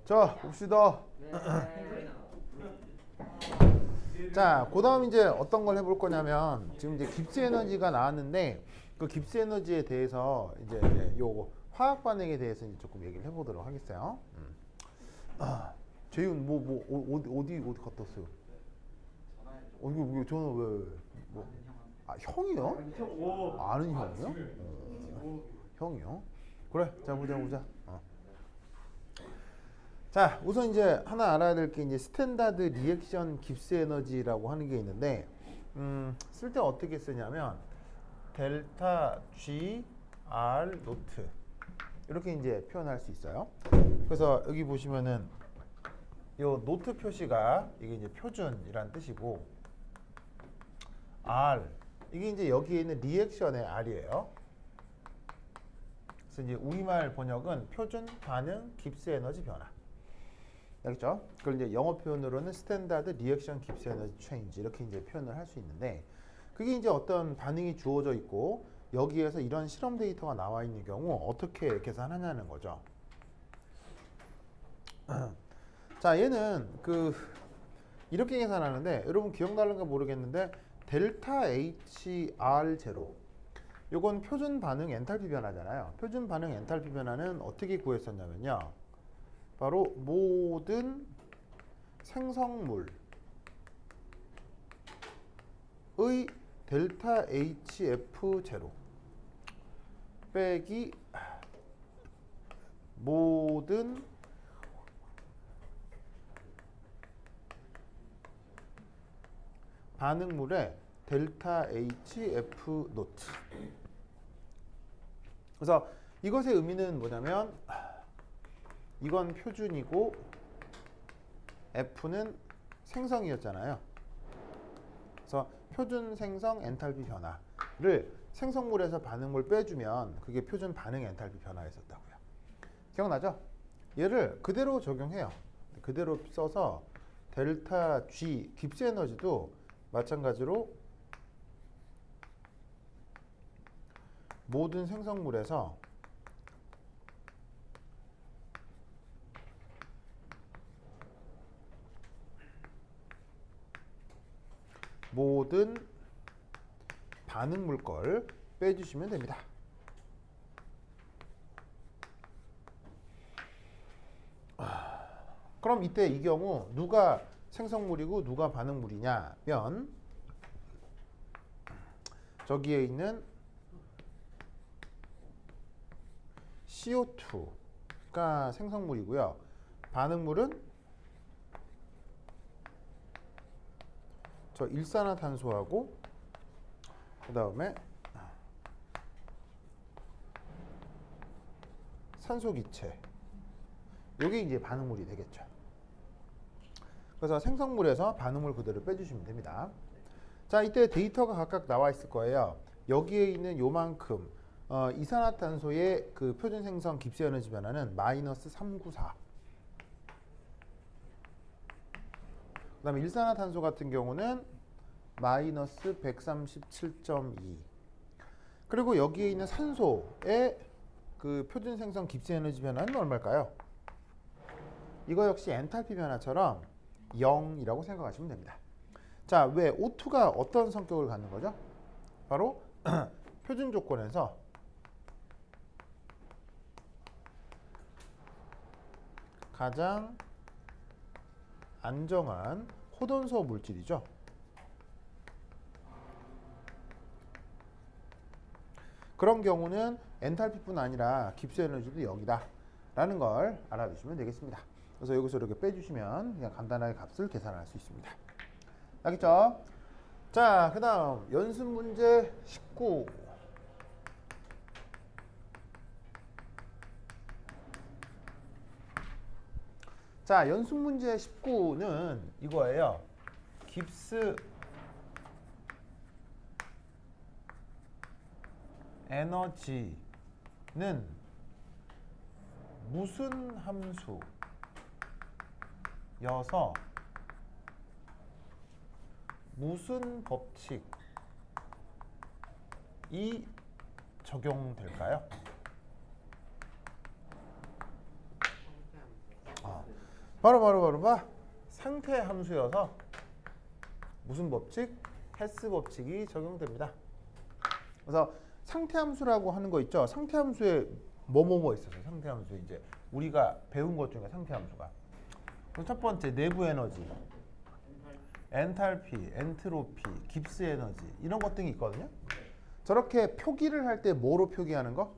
자, 봅시다. 자, 그 다음 이제 어떤 걸 해볼 거냐면, 지금 이제 깁스 에너지가 나왔는데, 그 깁스 에너지에 대해서 이제 요 화학 반응에 대해서 이제 조금 얘기를 해보도록 하겠어요. 재윤, 어디 갔다 왔어요? 이거 전화 왜, 뭐, 형이요? 아는 형이요? 형이요? 그래, 자, 보자. 자, 우선 이제 하나 알아야 될 게 이제 스탠다드 리액션 깁스 에너지라고 하는 게 있는데, 쓸 때 어떻게 쓰냐면, 델타 G R 노트. 이렇게 이제 표현할 수 있어요. 그래서 여기 보시면은, 요 노트 표시가 이게 이제 표준이란 뜻이고, R. 이게 이제 여기에 있는 리액션의 R이에요. 그래서 이제 우리말 번역은 표준 반응 깁스 에너지 변화. 알겠죠? 그걸 이제 영어 표현으로는 스탠다드 리액션 깁스 에너지 체인지 이렇게 이제 표현을 할 수 있는데 그게 이제 어떤 반응이 주어져 있고 여기에서 이런 실험 데이터가 나와 있는 경우 어떻게 계산하냐는 거죠. 자, 얘는 이렇게 계산하는데 여러분 기억나는가 모르겠는데 델타 HR 제로 요건 표준 반응 엔탈피 변화잖아요. 표준 반응 엔탈피 변화는 어떻게 구했었냐면요. 바로 모든 생성물의 델타 HF0 빼기 모든 반응물의 델타 HF 노트. 그래서 이것의 의미는 뭐냐면 이건 표준이고 F는 생성이었잖아요. 그래서 표준 생성 엔탈피 변화를 생성물에서 반응물 빼주면 그게 표준 반응 엔탈피 변화였었다고요. 기억나죠? 얘를 그대로 적용해요. 그대로 써서 델타 G 깁스 에너지도 마찬가지로 모든 생성물에서 모든 반응물 걸 빼주시면 됩니다. 그럼 이때 이 경우 누가 생성물이고 누가 반응물이냐면 저기에 있는 CO2가 생성물이고요. 반응물은 저 일산화탄소하고 그 다음에 산소기체 이게 이제 반응물이 되겠죠. 그래서 생성물에서 반응물 그대로 빼주시면 됩니다. 자, 이때 데이터가 각각 나와 있을 거예요. 여기에 있는 요만큼 이산화탄소의 그 표준 생성 깁스 에너지 변화는 마이너스 394. 그 다음에 일산화탄소 같은 경우는 마이너스 137.2. 그리고 여기에 있는 산소의 그 표준 생성 깁스 에너지 변화는 얼마일까요? 이거 역시 엔탈피 변화처럼 0이라고 생각하시면 됩니다. 자, 왜 O2가 어떤 성격을 갖는 거죠? 바로 표준 조건에서 가장 안정한 호돈소 물질이죠. 그런 경우는 엔탈피뿐 아니라 깁스 에너지도 0이다 라는 걸 알아두시면 되겠습니다. 그래서 여기서 이렇게 빼주시면 그냥 간단하게 값을 계산할 수 있습니다. 알겠죠? 자, 그 다음 연습 문제 19. 자, 연습 문제 19는 이거예요. 깁스 에너지는 무슨 함수여서 무슨 법칙이 적용될까요? 바로 상태 함수여서 무슨 법칙? 헤스 법칙이 적용됩니다. 그래서 상태 함수라고 하는 거 있죠. 상태 함수에 뭐뭐 있었어요. 상태 함수 이제 우리가 배운 것 중에 상태 함수가. 그럼 첫 번째 내부 에너지, 엔탈피, 엔트로피, 깁스 에너지 이런 것 등이 있거든요. 저렇게 표기를 할 때 뭐로 표기하는 거?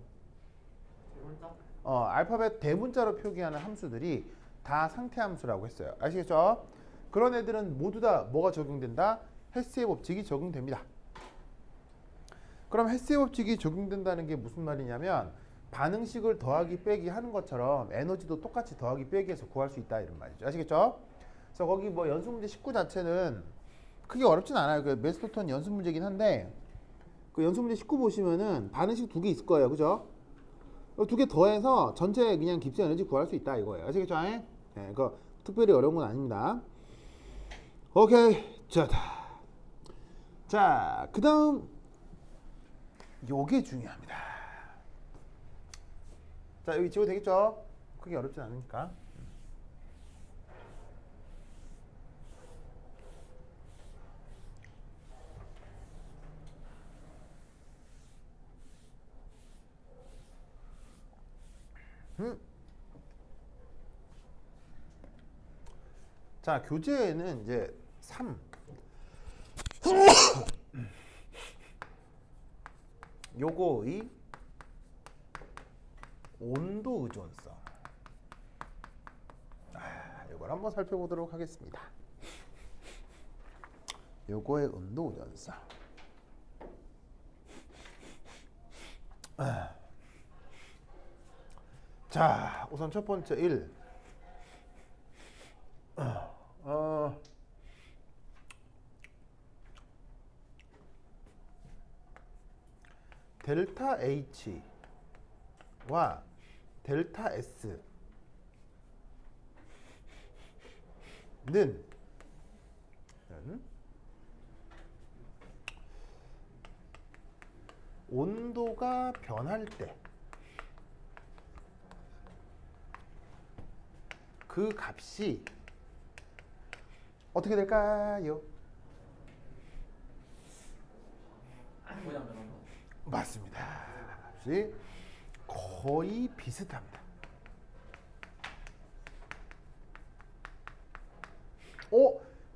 알파벳 대문자로 표기하는 함수들이 다 상태 함수라고 했어요. 아시겠죠? 그런 애들은 모두 다 뭐가 적용된다? 헤스의 법칙이 적용됩니다. 그럼 헤스의 법칙이 적용된다는 게 무슨 말이냐면 반응식을 더하기 빼기 하는 것처럼 에너지도 똑같이 더하기 빼기해서 구할 수 있다 이런 말이죠. 아시겠죠? 그래서 거기 뭐 연습문제 19 자체는 크게 어렵진 않아요. 그 메스토턴 연습문제긴 한데 그 연습문제 19 보시면은 반응식 두 개 있을 거예요. 그죠? 두 개 더해서 전체 그냥 깁스 에너지 구할 수 있다 이거예요. 아시겠죠? 네, 그거 특별히 어려운 건 아닙니다. 오케이. 자, 그 다음 요게 중요합니다. 자, 여기 지워 되겠죠? 크게 어렵진 않으니까. 자, 교재에는 이제 3 요거의 온도 의존성 요걸 한번 살펴보도록 하겠습니다. 요거의 온도 의존성 자, 우선 첫 번째 1 델타 H와 델타 S는 온도가 변할 때 그 값이 어떻게 될까요? 맞습니다. 값이 거의 비슷합니다.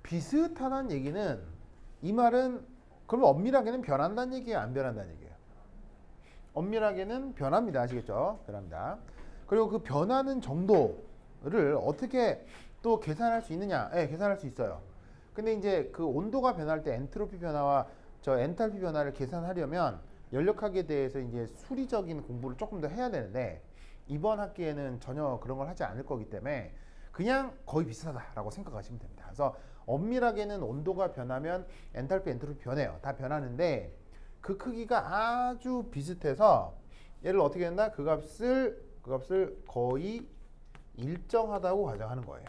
비슷하다는 얘기는 이 말은 그러면 엄밀하게는 변한다는 얘기예요? 안 변한다는 얘기예요? 엄밀하게는 변합니다. 아시겠죠? 변합니다. 그리고 그 변하는 정도를 어떻게 또 계산할 수 있느냐? 네, 계산할 수 있어요. 근데 이제 그 온도가 변할 때 엔트로피 변화와 저 엔탈피 변화를 계산하려면 연력학에 대해서 이제 수리적인 공부를 조금 더 해야 되는데 이번 학기에는 전혀 그런 걸 하지 않을 거기 때문에 그냥 거의 비슷하다라고 생각하시면 됩니다. 그래서 엄밀하게는 온도가 변하면 엔탈피, 엔트로피 변해요. 다 변하는데 그 크기가 아주 비슷해서 얘를 어떻게 한다? 그 값을 거의 일정하다고 가정하는 거예요.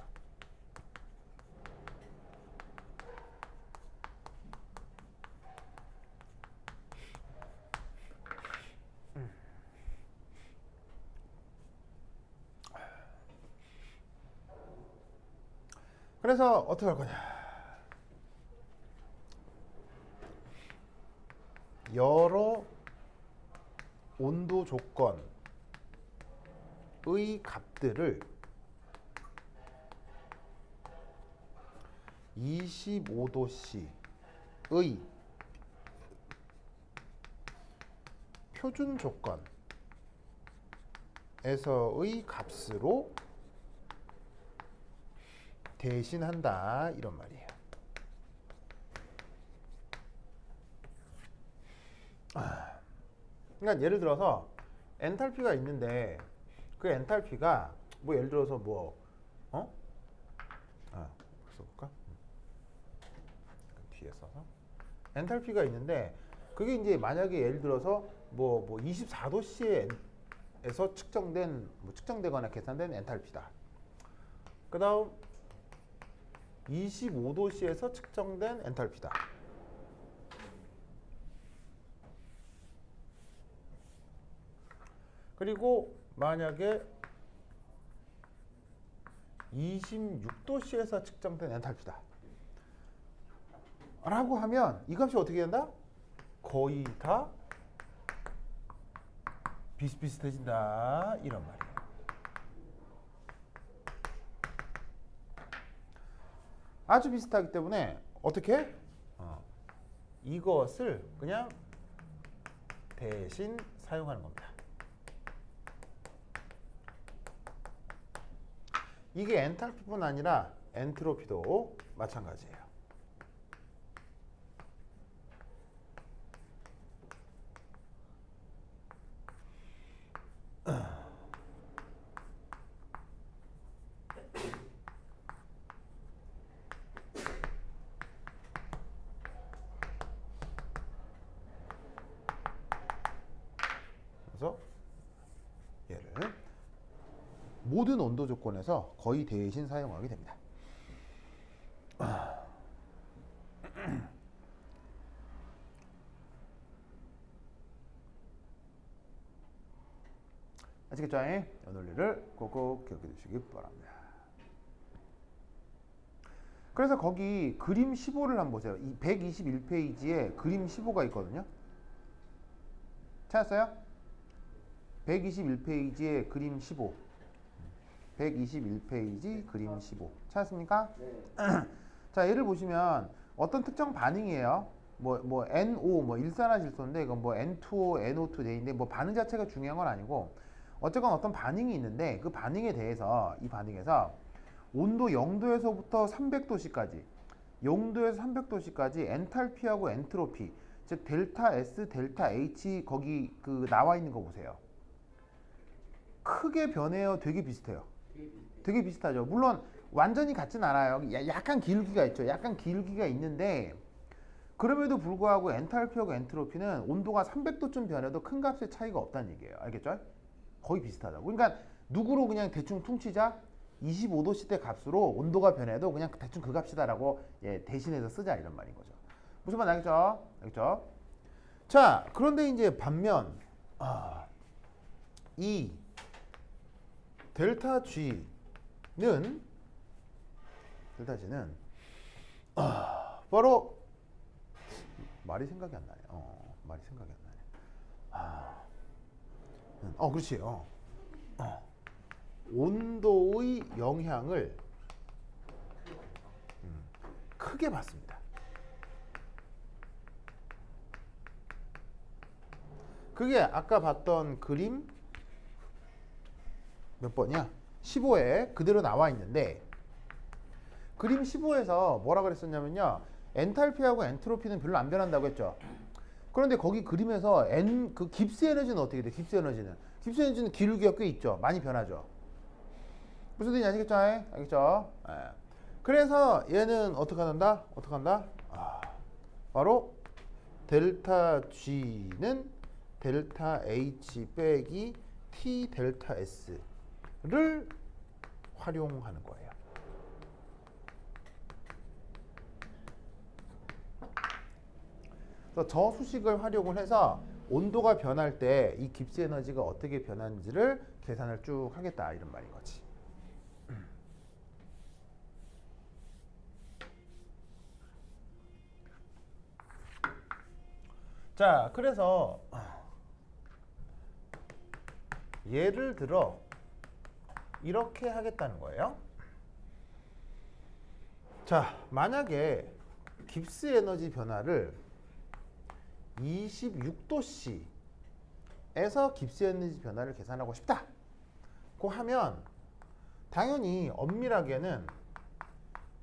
그래서 어떻게 할 거냐? 여러 온도 조건의 값들을 25도씨의 표준 조건에서의 값으로 대신한다 이런 말이에요. 그러니까 예를 들어서 엔탈피가 있는데 그 엔탈피가 뭐 예를 들어서 써볼까? 뒤에 써서 엔탈피가 있는데 그게 이제 만약에 예를 들어서 24도씨에서 측정되거나 계산된 엔탈피다. 그 다음 25도씨에서 측정된 엔탈피다. 그리고 만약에 26도씨에서 측정된 엔탈피다 라고 하면 이 값이 어떻게 된다? 거의 다 비슷비슷해진다 이런 말이에요. 아주 비슷하기 때문에 어떻게? 이것을 그냥 대신 사용하는 겁니다. 이게 엔탈피뿐 아니라 엔트로피도 마찬가지예요. 그래서 얘를 모든 온도 조건에서 거의 대신 사용하게 됩니다. 아시겠죠? 이 논리를 꼭꼭 기억해 두시기 바랍니다. 그래서 거기 그림 15를 한번 보세요. 이 121페이지에 그림 15가 있거든요. 찾았어요? 121페이지에 그림 15. 121페이지 그림 15. 찾았습니까? 네. 자, 얘를 보시면 어떤 특정 반응이에요. 뭐 NO 뭐 일산화질소인데 이건 뭐 N2O, NO2 돼 있는데 뭐 반응 자체가 중요한 건 아니고 어쨌건 어떤 반응이 있는데 그 반응에 대해서 이 반응에서 온도 0도에서부터 300도씨까지 0도에서 300도씨까지 엔탈피하고 엔트로피 즉 델타 S, 델타 H 거기 그 나와 있는 거 보세요. 크게 변해요? 되게 비슷해요? 되게 비슷하죠. 물론 완전히 같진 않아요. 약간 기울기가 있죠. 약간 기울기가 있는데 그럼에도 불구하고 엔탈피하고 엔트로피는 온도가 300도쯤 변해도 큰 값의 차이가 없다는 얘기예요. 알겠죠? 거의 비슷하다고. 그러니까 누구로 그냥 대충 퉁치자 25도씨대 값으로 온도가 변해도 그냥 대충 그 값이다라고 대신해서 쓰자 이런 말인 거죠. 무슨 말 알겠죠? 알겠죠? 자, 그런데 이제 반면 이 델타 G는 바로 말이 생각이 안 나네. 말이 생각이 안 나네. 그렇지. 온도의 영향을 크게 받습니다. 그게 아까 봤던 그림 몇 번이야? 15에 그대로 나와 있는데 그림 15에서 뭐라 그랬었냐면요. 엔탈피하고 엔트로피는 별로 안 변한다고 했죠. 그런데 거기 그림에서 그 깁스 에너지는 어떻게 돼? 깁스 에너지는 기울기가 꽤 있죠. 많이 변하죠. 무슨 뜻인지 아시겠죠? 알겠죠? 그래서 얘는 어떻게 한다? 바로 델타 G는 델타 H 빼기 T 델타 S를 활용하는 거예요. 그래서 저 수식을 활용을 해서 온도가 변할 때 이 깁스 에너지가 어떻게 변하는지를 계산을 쭉 하겠다 이런 말인 거지. 자, 그래서 예를 들어 이렇게 하겠다는 거예요. 자, 만약에 깁스 에너지 변화를 26도씨에서 깁스 에너지 변화를 계산하고 싶다고 하면 당연히 엄밀하게는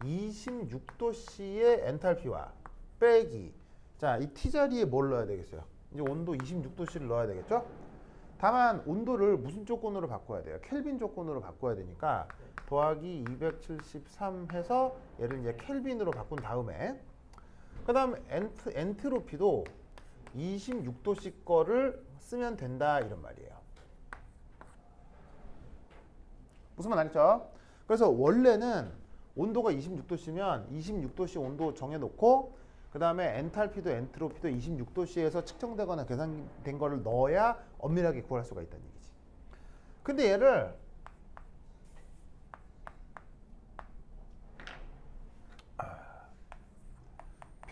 26도씨의 엔탈피와 빼기 자, 이 T자리에 뭘 넣어야 되겠어요? 이제 온도 26도씨를 넣어야 되겠죠? 다만 온도를 무슨 조건으로 바꿔야 돼요? 켈빈 조건으로 바꿔야 되니까 더하기 273 해서 얘를 이제 켈빈으로 바꾼 다음에 그 다음 엔트로피도 26도씨 거를 쓰면 된다 이런 말이에요. 무슨 말 알겠죠? 그래서 원래는 온도가 26도씨면 26도씨 온도 정해놓고 그 다음에 엔탈피도 엔트로피도 26도씨에서 측정되거나 계산된 거를 넣어야 엄밀하게 구할 수가 있다는 얘기지. 근데 얘를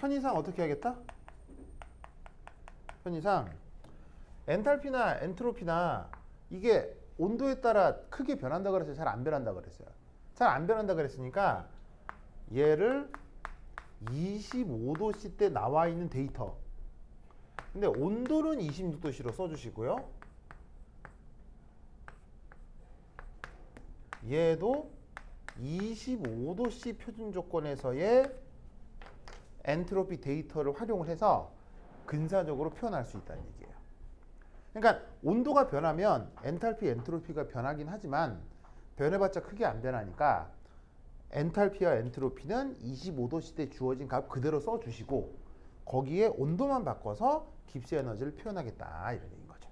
편의상 어떻게 하겠다? 편의상 엔탈피나 엔트로피나 이게 온도에 따라 크게 변한다 그랬어요? 잘 안 변한다 그랬어요? 잘 안 변한다 그랬으니까 얘를 25도씨 때 나와 있는 데이터. 근데 온도는 26도씨로 써주시고요. 얘도 25도씨 표준 조건에서의 엔트로피 데이터를 활용을 해서 근사적으로 표현할 수 있다는 얘기예요. 그러니까 온도가 변하면 엔탈피, 엔트로피가 변하긴 하지만 변해봤자 크게 안 변하니까 엔탈피와 엔트로피는 25도씨 때 주어진 값 그대로 써주시고 거기에 온도만 바꿔서 깁스 에너지를 표현하겠다 이런 얘기인 거죠.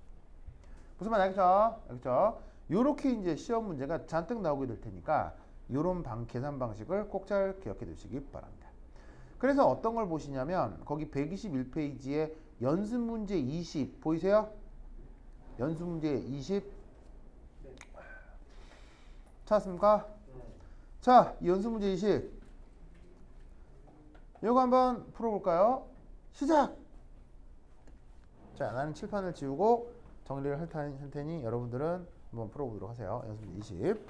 무슨 말 알겠죠? 알겠죠? 요렇게 이제 시험 문제가 잔뜩 나오게 될 테니까 요런 계산 방식을 꼭 잘 기억해 두시기 바랍니다. 그래서 어떤 걸 보시냐면 거기 121페이지에 연습 문제 20 보이세요? 연습 문제 20 네. 찾았습니까? 네. 자, 이 연습 문제 20 이거 한번 풀어볼까요? 시작! 자, 나는 칠판을 지우고 정리를 할 테니 여러분들은 한번 풀어보도록 하세요. 연습 문제 20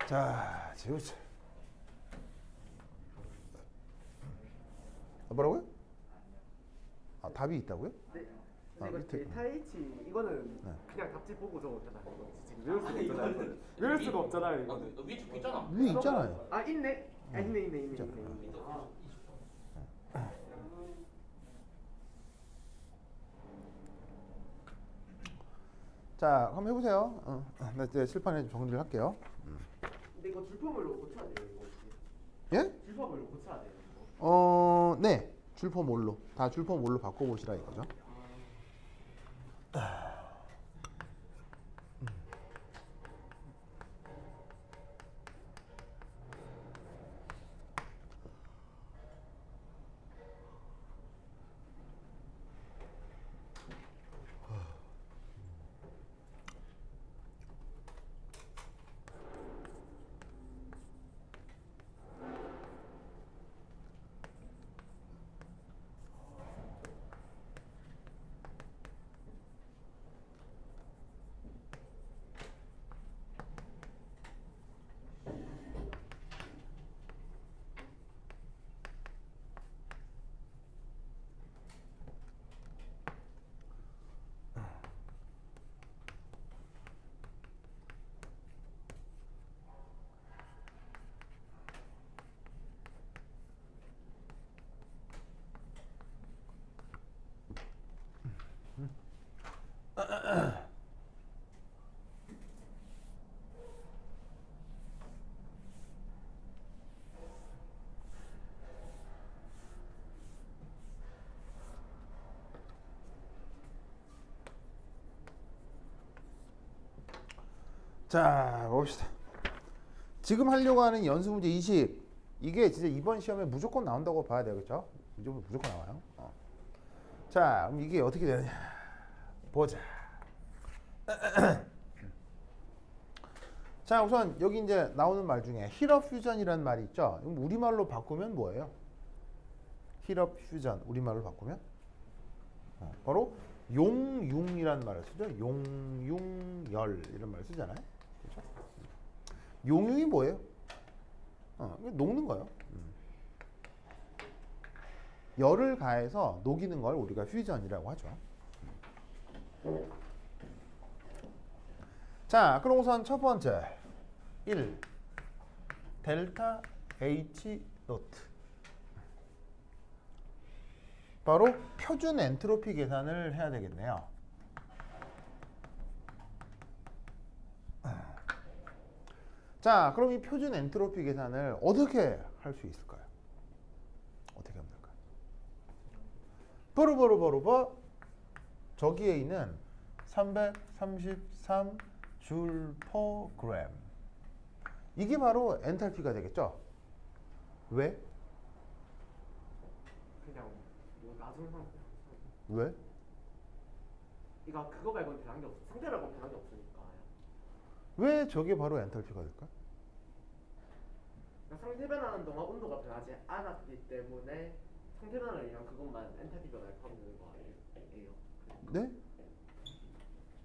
자, 지우자. 뭐라고요? 아, 답이 있다고요? 네. 아, 근데 밑에. 이거 데이터 H 이거는 네. 그냥 답지 보고 적어도 되나요? 이거 지금 외울 수가 없잖아요. 외울 수가 없잖아요. 이거. 위에 적혀 있잖아. 위에 있잖아요. 아 있네. 아, 있네. 있잖아. 아, 자, 한번 해보세요. 나 이제 칠판에 좀 정리를 할게요. 근데 이거 줄폼으로 고쳐야 돼요. 이거 혹시? 예? 줄폼으로 고쳐야 돼요. 이거. 네. 줄폼 올로. 다 줄폼 올로 바꿔보시라 이거죠. 자, 봅시다. 지금 하려고 하는 연습 문제 20 이게 진짜 이번 시험에 무조건 나온다고 봐야 되겠죠? 무조건 나와요. 자, 그럼 이게 어떻게 되느냐 보자. 자, 우선 여기 이제 나오는 말 중에 힐업 퓨전이라는 말이 있죠. 이건 우리말로 바꾸면 뭐예요? 힐업 퓨전 우리말로 바꾸면 바로 용융이라는 말을 쓰죠. 용융열 이런 말을 쓰잖아요. 그렇죠? 용융이 뭐예요? 녹는 거예요. 열을 가해서 녹이는 걸 우리가 퓨전이라고 하죠. 자, 그럼 우선 첫 번째 1 델타 H 노트 바로 표준 엔트로피 계산을 해야 되겠네요. 자, 그럼 이 표준 엔트로피 계산을 어떻게 할 수 있을까요? 어떻게 하면 될까요? 버르버르 저기에 있는 333 줄 퍼 그램 이게 바로 엔탈피가 되겠죠? 왜? 그냥 뭐 나중 상태. 왜? 이거 그거 말고는 변한 게 없어. 상태 말고 변한 게 없으니까. 왜 저게 바로 엔탈피가 될까? 그러니까 상태 변하는 동안 온도가 변하지 않았기 때문에 상태 변화량이랑 그것만 엔탈피 변화를 포함되는 거 아니에요? 네?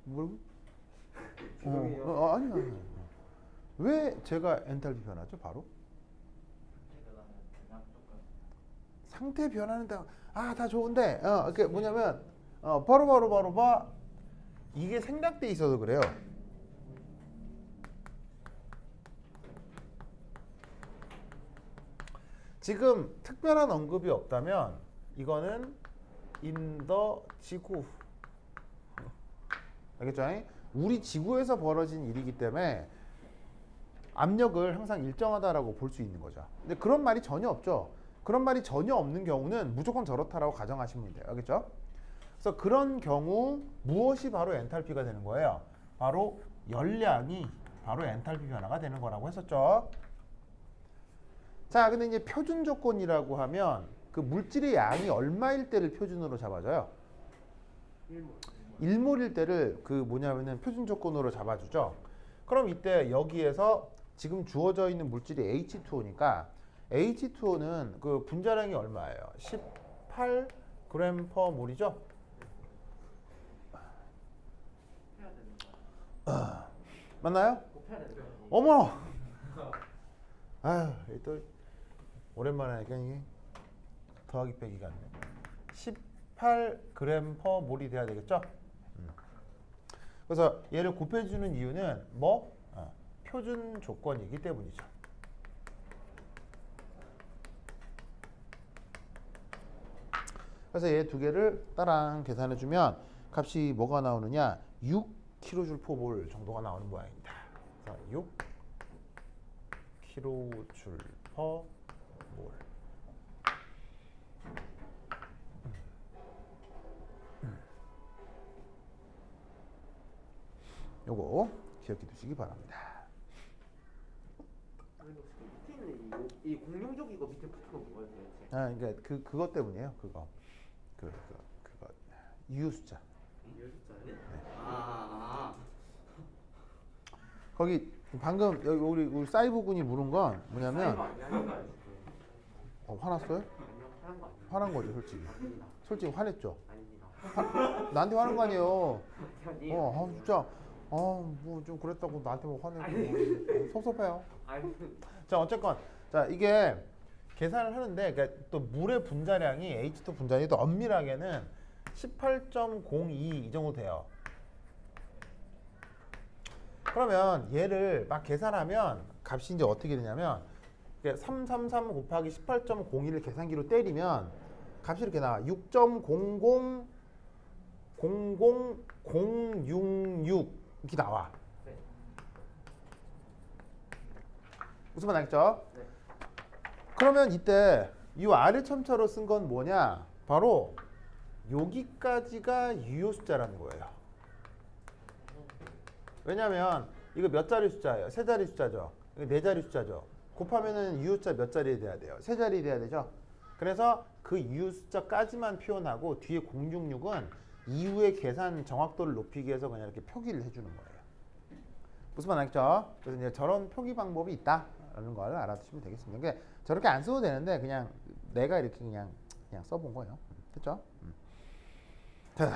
뭐라고? 죄송해요. 아니야. 왜 제가 엔탈피 변화죠? 바로 상태 변화는 다 좋은데 그게 뭐냐면 바로 봐 이게 생략돼 있어서 그래요. 지금 특별한 언급이 없다면 이거는 in the 지구. 알겠죠? 우리 지구에서 벌어진 일이기 때문에 압력을 항상 일정하다라고 볼 수 있는 거죠. 근데 그런 말이 전혀 없죠. 그런 말이 전혀 없는 경우는 무조건 저렇다라고 가정하시면 돼요. 알겠죠? 그래서 그런 경우 무엇이 바로 엔탈피가 되는 거예요? 바로 열량이 바로 엔탈피 변화가 되는 거라고 했었죠. 자, 근데 이제 표준 조건이라고 하면 그 물질의 양이 얼마일 때를 표준으로 잡아줘요? 1몰일 때를 그 뭐냐면은 표준 조건으로 잡아주죠. 그럼 이때 여기에서 지금 주어져 있는 물질이 H2O니까 H2O는 그 분자량이 얼마예요? 18g per 몰이죠? 맞나요? 어머! 아유, 또 오랜만에 하니까 이게 더하기 빼기가 안 돼. 18g per 몰이 돼야 되겠죠? 그래서 얘를 곱해주는 이유는 뭐? 표준 조건이기 때문이죠. 그래서 얘 두 개를 따랑 계산해주면 값이 뭐가 나오느냐? 6kJ per 몰 정도가 나오는 모양입니다. 그래서 6kJ per 몰. 요거 기억해 두시기 바랍니다. 밑에 있는 이 공룡족 이거 밑에 붙은 거 뭐예요 도대체? 그러니까 그것 때문이에요. 그거 이유 숫자. 이열 숫자요? 거기 방금 여기 우리 사이버 군이 물은 건 뭐냐면 화났어요? 아니요 하는 거 아니에요. 화난 거죠, 솔직히. 아닙니다. 솔직히 화냈죠. 아닙니다. 나한테 화난 거 아니에요. 아니. 진짜 뭐 좀 그랬다고 나한테 뭐 화내고 섭섭해요. 아니. 자, 어쨌건 자 이게 계산을 하는데 그러니까 또 물의 분자량이 H2 분자량이 또 엄밀하게는 18.02 이 정도 돼요. 그러면 얘를 막 계산하면 값이 이제 어떻게 되냐면 333 곱하기 18.01을 계산기로 때리면 값이 이렇게 나와. 6.0000066 이렇게 나와. 네. 무슨 말 알겠죠? 네. 그러면 이때 이 아래 첨처로 쓴 건 뭐냐? 바로 여기까지가 유효 숫자라는 거예요. 왜냐면 이거 몇 자리 숫자예요? 세 자리 숫자죠. 이거 네 자리 숫자죠. 곱하면은 유효 숫자 몇 자리 돼야 돼요? 세 자리 돼야 되죠. 그래서 그 유효 숫자까지만 표현하고 뒤에 066은 이후의 계산 정확도를 높이기 위해서 그냥 이렇게 표기를 해주는 거예요. 무슨 말 알겠죠? 그래서 이제 저런 표기 방법이 있다라는 걸 알아두시면 되겠습니다. 그러니까 저렇게 안 써도 되는데 그냥 내가 이렇게 그냥 써본 거예요. 됐죠? 자.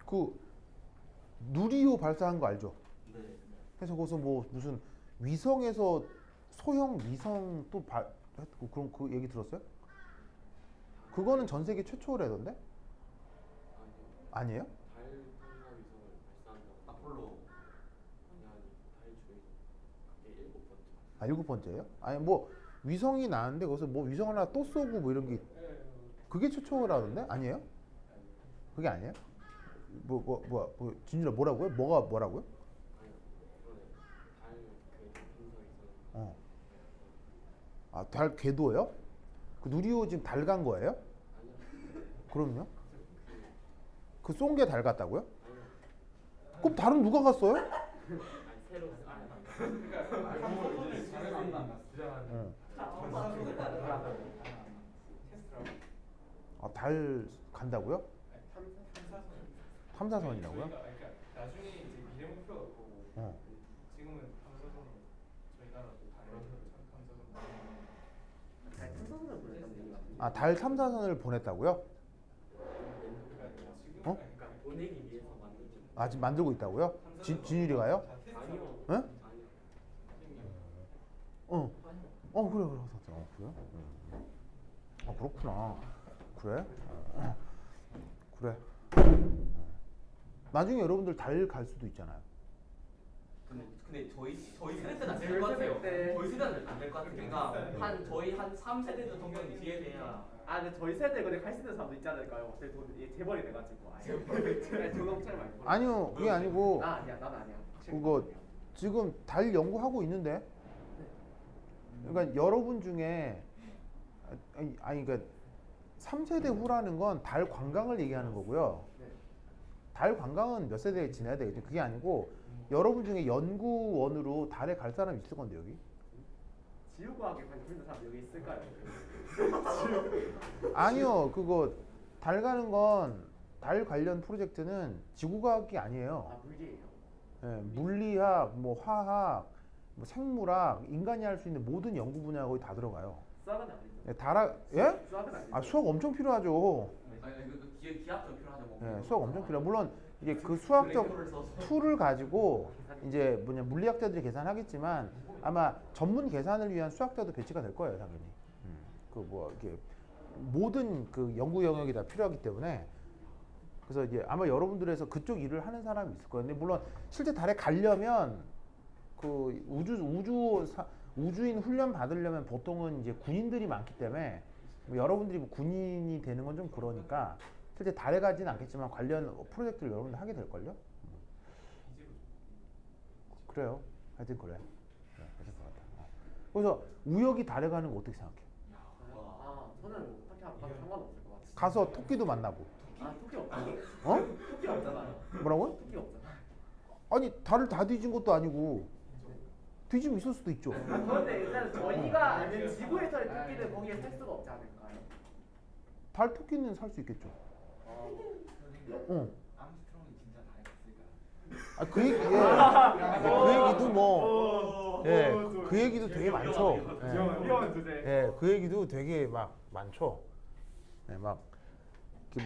그 누리호 발사한 거 알죠? 네. 그래서 거기서 뭐 무슨 위성에서 소형 위성 또 했고 그런 그 얘기 들었어요? 그거는 전 세계 최초라던데? 아니에요? 달 탐사 위성을 발사한다고 아폴로 아니 달 주위 그게 7번째. 일곱 번째예요? 아니 뭐 위성이 나왔는데 거기서 뭐 위성 하나 또 쏘고 뭐 이런 게 그게 최초라던데? 아니에요? 그게 아니에요? 진주라 뭐라고요? 뭐라고요? 아니 이번에 달그 탐사 위성. 달 궤도예요? 그 누리호 지금 달 간 거예요? 아니요. 그럼요? 그 쏜 게 달 갔다고요? 아니요. 그럼 달은 누가 갔어요? 아니 새로 달 간다고요? 탐사선이라고요? 그러니까 나중에 이제 미래 목표가 그거고 어. 지금은 탐사선 아, 달 탐사선을 보냈다고요? 어? 그러니까 보내기 위해서 만든 좀 아, 지금 만들고 있다고요? 진율이가요? 아니요. 응? 아니요. 어. 그래. 그래? 아, 그렇구나. 그래? 그래. 나중에 여러분들 달 갈 수도 있잖아요. 근데 저희 세대 때는 안될 것 같아요. 저희 세대는 안될 것 같아요. 그러니까 저희 한 3세대 정도 뒤에 돼야. 아 근데 저희 세대 근데 갈 수 있는 사람도 있지 않을까요? 저희 돈 재벌이 돼가지고 아예 조동철 말고. 아니요, 그게 아니고 나 아니야, 난 아니야. 그거 지금 달 연구하고 있는데. 그러니까 여러분 중에 아니 그러니까 3세대 후라는 건 달 관광을 얘기하는 거고요. 네. 달 관광은 몇 세대 지나야 되겠죠. 그게 아니고 여러분 중에 연구원으로 달에 갈 사람 있을 건데 여기. 지구과학에 관심 있는 사람 여기 있을까요? 아니요, 그거 달 가는 건 달 관련 프로젝트는 지구과학이 아니에요. 아 물리예요. 예, 물리학, 뭐 화학, 뭐 생물학, 인간이 할 수 있는 모든 연구 분야가 거의 다 들어가요. 수학은 아니죠. 예, 예? 수학은 아니죠. 아, 수학 엄청 필요하죠. 아니 그 기하학 좀 필요하죠. 뭐. 예, 수학 엄청 필요. 물론 이제 그 수학적 블랙홀을 써서. 툴을 가지고 이제 물리학자들이 계산하겠지만 아마 전문 계산을 위한 수학자도 배치가 될 거예요, 당연히. 그 뭐 이게 모든 그 연구 영역이 다 필요하기 때문에 그래서 이제 아마 여러분들에서 그쪽 일을 하는 사람이 있을 거예요. 근데 물론 실제 달에 가려면 그 우주인 훈련 받으려면 보통은 이제 군인들이 많기 때문에 뭐 여러분들이 뭐 군인이 되는 건 좀 그러니까 실제 달에 가지는 않겠지만 관련 프로젝트를 여러분들 하게 될 걸요. 그래요. 하여튼 그래. 네, 그럴 것 같아. 그래서 우혁이 달에 가는 거 어떻게 생각해? 아 저는 딱히 안 가도 상관없을 것 같아요. 가서 토끼도 만나고. 아 토끼 없잖아요. 어? 토끼 없잖아요. 뭐라고요? 토끼 없잖아요. 아니 달을 다 뒤진 것도 아니고 뒤지면 있을 수도 있죠. 그런데 일단 저희가 아는 지구에서의 토끼는 거기에 살 수가 없지 않을까요? 달 토끼는 살 수 있겠죠. 응. 암스트롱이 진짜 다 했을까? 아, 그 얘기도 뭐, 예, 그 얘기도 되게 많죠. 위험한 주제. 예, 그 얘기도 되게 막 많죠. 예, 막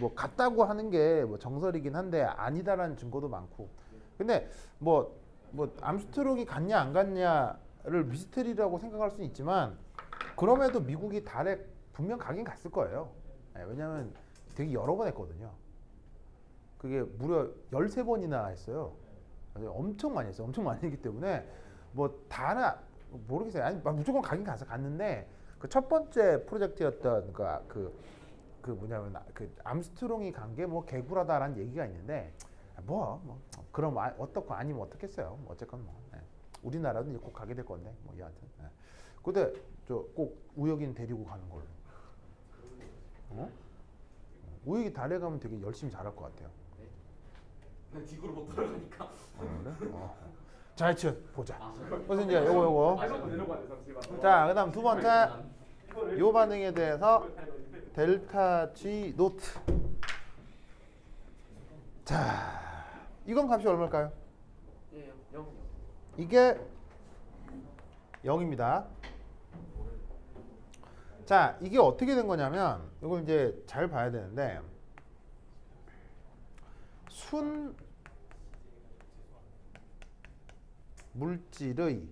뭐 같다고 하는 게 뭐 정설이긴 한데 아니다라는 증거도 많고. 근데 뭐 암스트롱이 갔냐 안 갔냐를 미스테리라고 생각할 수는 있지만 그럼에도 미국이 달에 분명 가긴 갔을 거예요. 예, 왜냐하면 되게 여러 번 했거든요. 그게 무려 13번이나 했어요. 그래서 엄청 많이 했어요. 엄청 많이 했기 때문에 뭐 다나 모르겠어요. 아니 무조건 가긴 갔는데 그 첫 번째 프로젝트였던 그 뭐냐면 그 암스트롱이 간 게 뭐 개구라다라는 얘기가 있는데 뭐 그럼 어떻고 아니면 어떻겠어요. 뭐 어쨌건 뭐 우리나라도 이제 꼭 가게 될 건데 뭐 여하튼. 근데 저 꼭 우혁이는 데리고 가는 걸로. 어? 우혁이 달에 가면 되게 열심히 잘할 것 같아요. 난 지구를 못 들어가니까. 그래? 자, 하여튼 보자. 아, 그래서 이제 요거. 이거 내려가야 돼 잠시만. 자, 그다음 두 번째 요 반응에 대해서 델타 G 노트. 자, 이건 값이 얼마일까요? 예, 0이요. 이게 0입니다. 자, 이게 어떻게 된 거냐면 이걸 이제 잘 봐야 되는데 순 물질의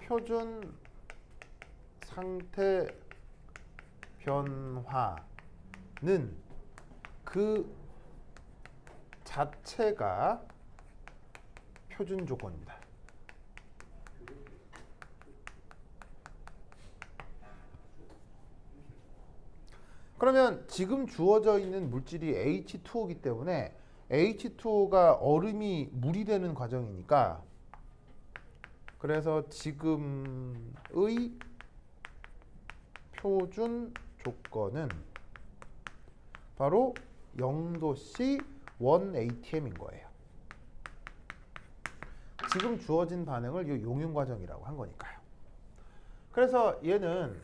표준 상태 변화는 그 자체가 표준 조건입니다. 그러면 지금 주어져 있는 물질이 H2O이기 때문에 H2O가 얼음이 물이 되는 과정이니까 그래서 지금의 표준 조건은 바로 0도씨 1ATM인 거예요. 지금 주어진 반응을 이 용융 과정이라고 한 거니까요. 그래서 얘는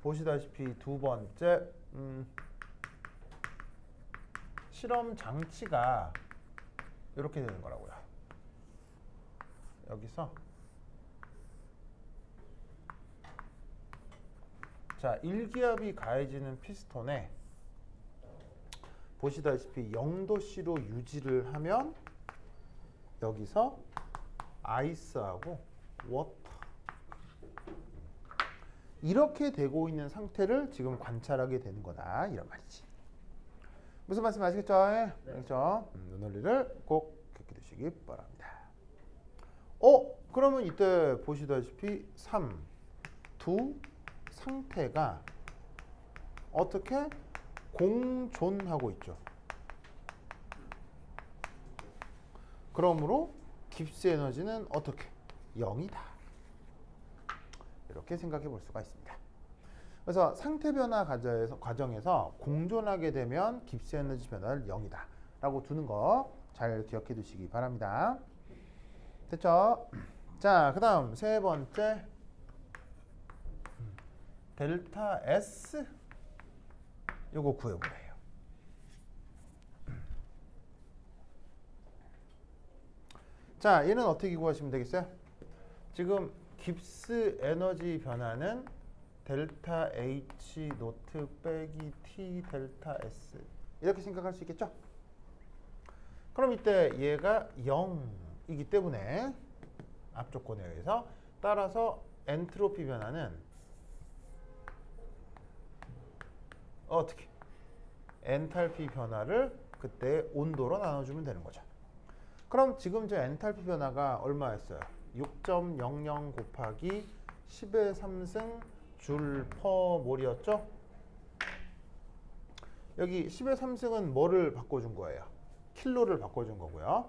보시다시피 두 번째 실험 장치가 이렇게 되는 거라고요. 여기서 자, 일기압이 가해지는 피스톤에 보시다시피 0도씨로 유지를 하면 여기서 아이스하고 워터 이렇게 되고 있는 상태를 지금 관찰하게 되는 거다 이런 말이지. 무슨 말씀 아시겠죠? 예? 알겠죠? 눈놀이를 꼭 기억해 두시기 바랍니다. 그러면 이때 보시다시피 3, 두 상태가 어떻게 공존하고 있죠. 그러므로 깁스 에너지는 어떻게? 0이다. 이렇게 생각해 볼 수가 있습니다. 그래서 상태 변화 과정에서 공존하게 되면 깁스 에너지 변화를 0이다 라고 두는 거 잘 기억해 두시기 바랍니다. 됐죠? 자, 그 다음 세 번째 델타 S 요거 구해보래요. 자, 얘는 어떻게 구하시면 되겠어요? 지금 깁스 에너지 변화는 델타 H 노트 빼기 T 델타 S 이렇게 생각할 수 있겠죠? 그럼 이때 얘가 0이기 때문에 앞쪽 조건에 의해서 따라서 엔트로피 변화는 어떻게? 엔탈피 변화를 그때 온도로 나눠주면 되는 거죠. 그럼 지금 저 엔탈피 변화가 얼마였어요? 6.00 곱하기 10의 3승 줄 퍼 몰이었죠? 여기 10의 3승은 뭐를 바꿔준 거예요? 킬로를 바꿔준 거고요.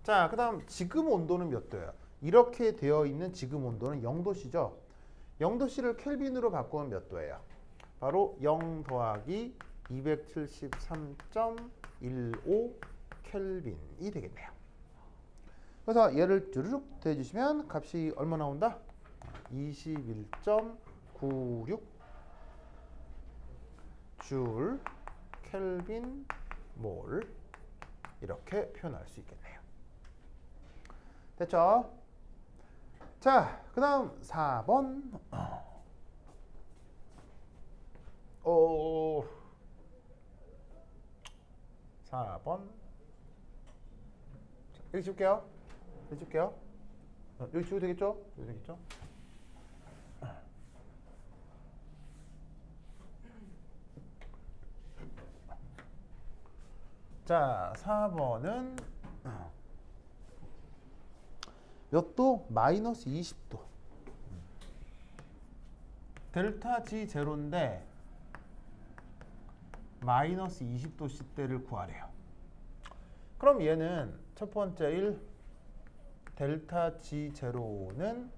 자, 그 다음 지금 온도는 몇 도예요? 이렇게 되어 있는 지금 온도는 0도씨죠? 0도씨를 켈빈으로 바꾸면 몇 도예요? 바로 0 더하기 273.15 켈빈이 되겠네요. 그래서 얘를 쭈르륵 대주시면 값이 얼마 나온다? 21.96 줄 켈빈 몰 이렇게 표현할 수 있겠네요. 됐죠? 자, 그 다음 4번 4번 여기 지울게요. 여기 지울게요. 여기 지워도 되겠죠? 여기 되겠죠? 자, 4번은 몇 도? 마이너스 20도. 델타 G 제로인데 마이너스 20도씨 때를 구하래요. 그럼 얘는 첫 번째 1 델타 G 제로는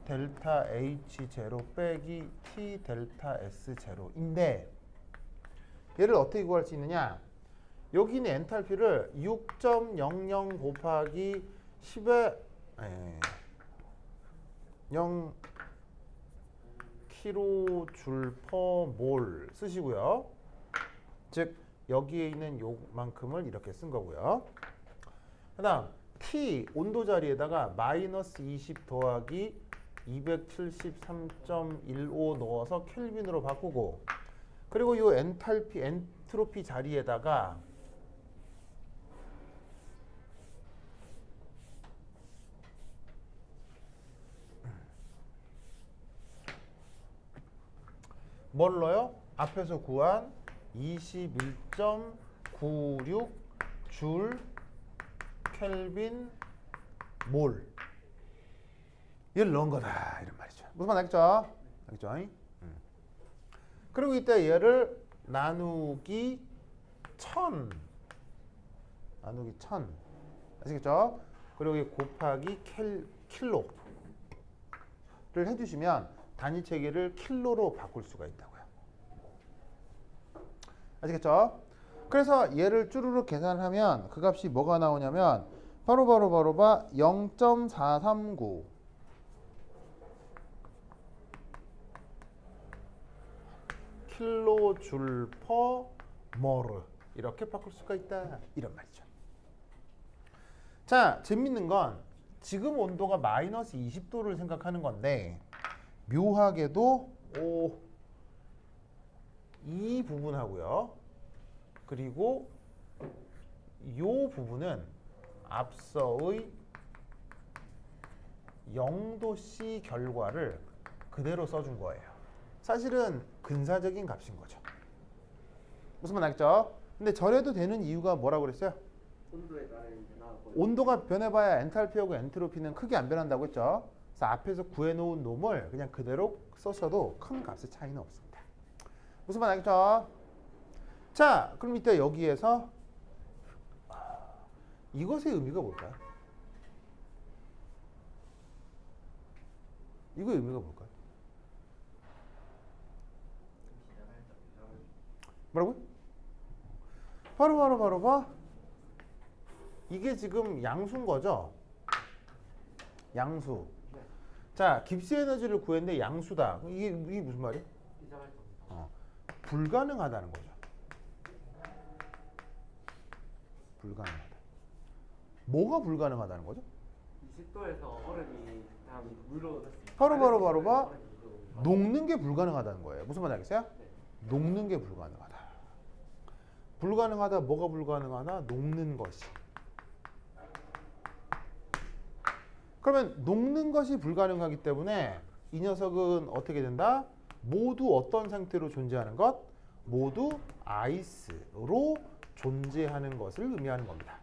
델타 H 제로 빼기 T 델타 S 제로인데 얘를 어떻게 구할 수 있느냐? 여기 있는 엔탈피를 6.00 곱하기 10의 0 킬로줄 퍼 몰 쓰시고요. 즉 여기에 있는 요만큼을 이렇게 쓴 거고요. 그 다음 T 온도 자리에다가 마이너스 20 더하기 273.15 넣어서 켈빈으로 바꾸고 그리고 요 엔트로피 자리에다가 뭘 넣어요? 앞에서 구한 21.96 줄 켈빈 몰 얘를 넣은 거다 이런 말이죠. 무슨 말 알겠죠? 알겠죠? 그리고 이때 얘를 나누기 1000 아시겠죠? 그리고 여기 곱하기 킬로를 해주시면 단위 체계를 킬로로 바꿀 수가 있다고요. 아시겠죠? 그래서 얘를 쭈루룩 계산하면 그 값이 뭐가 나오냐면 바로 0.439 킬로줄 퍼 모르 이렇게 바꿀 수가 있다 이런 말이죠. 자, 재밌는 건 지금 온도가 마이너스 20도를 생각하는 건데 묘하게도 이 부분하고요. 그리고 요 부분은 앞서의 0도씨 결과를 그대로 써준 거예요. 사실은 근사적인 값인 거죠. 무슨 말 알겠죠? 근데 저래도 되는 이유가 뭐라고 그랬어요? 온도에 따른 변화가 온도가 변해봐야 엔탈피하고 엔트로피는 크게 안 변한다고 했죠. 그래서 앞에서 구해놓은 놈을 그냥 그대로 써셔도 큰 값의 차이는 없습니다. 무슨 말 알겠죠? 자, 그럼 이때 여기에서 이것의 의미가 뭘까요? 이거의 의미가 뭘까요? 뭐라고요? 바로 봐. 이게 지금 양수인 거죠? 양수. 자, 깁스 에너지를 구했는데 양수다. 이게 무슨 말이에요? 불가능하다는 거죠. 불가능하다. 뭐가 불가능하다는 거죠? 20도에서 얼음이 다음 물로 바로 봐. 녹는 게 불가능하다는 거예요. 무슨 말인지 알겠어요? 녹는 게 불가능하다. 불가능하다. 뭐가 불가능하다? 녹는 것이. 그러면 녹는 것이 불가능하기 때문에 이 녀석은 어떻게 된다? 모두 어떤 상태로 존재하는 것? 모두 아이스로 존재하는 것을 의미하는 겁니다.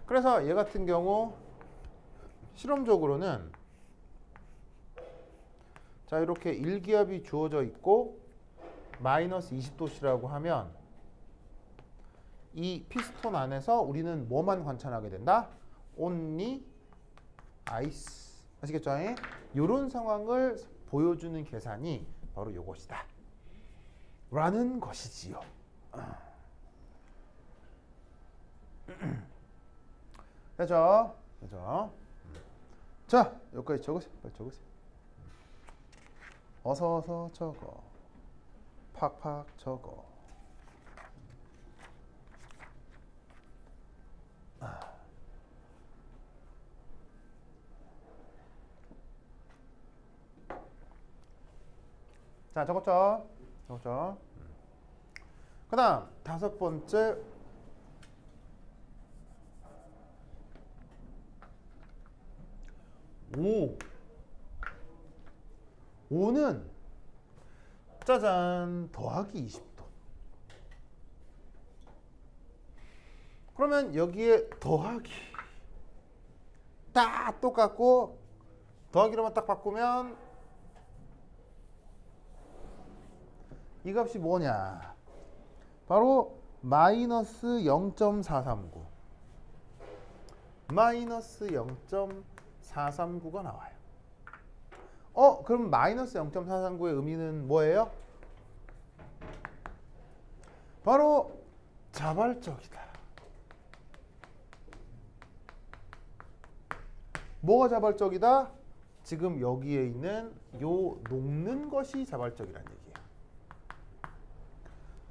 그래서 얘 같은 경우 실험적으로는 자, 이렇게 일기압이 주어져 있고 마이너스 20도씨라고 하면 이 피스톤 안에서 우리는 뭐만 관찰하게 된다? only ice. 아시겠죠? 이런 상황을 보여주는 계산이 바로 이것이다 라는 것이지요. 되죠? 자, 여기까지 적으세요. 빨리 적으세요. 어서 적어. 팍팍 적어. 자, 적었죠? 그 다음 다섯 번째 오는 짜잔 더하기 20도. 그러면 여기에 더하기 딱 똑같고 더하기로만 딱 바꾸면 이 값이 뭐냐? 바로 마이너스 0.439 마이너스 0.439가 나와요. 그럼 마이너스 0.439의 의미는 뭐예요? 바로 자발적이다. 뭐가 자발적이다? 지금 여기에 있는 요 녹는 것이 자발적이라는 얘기예요.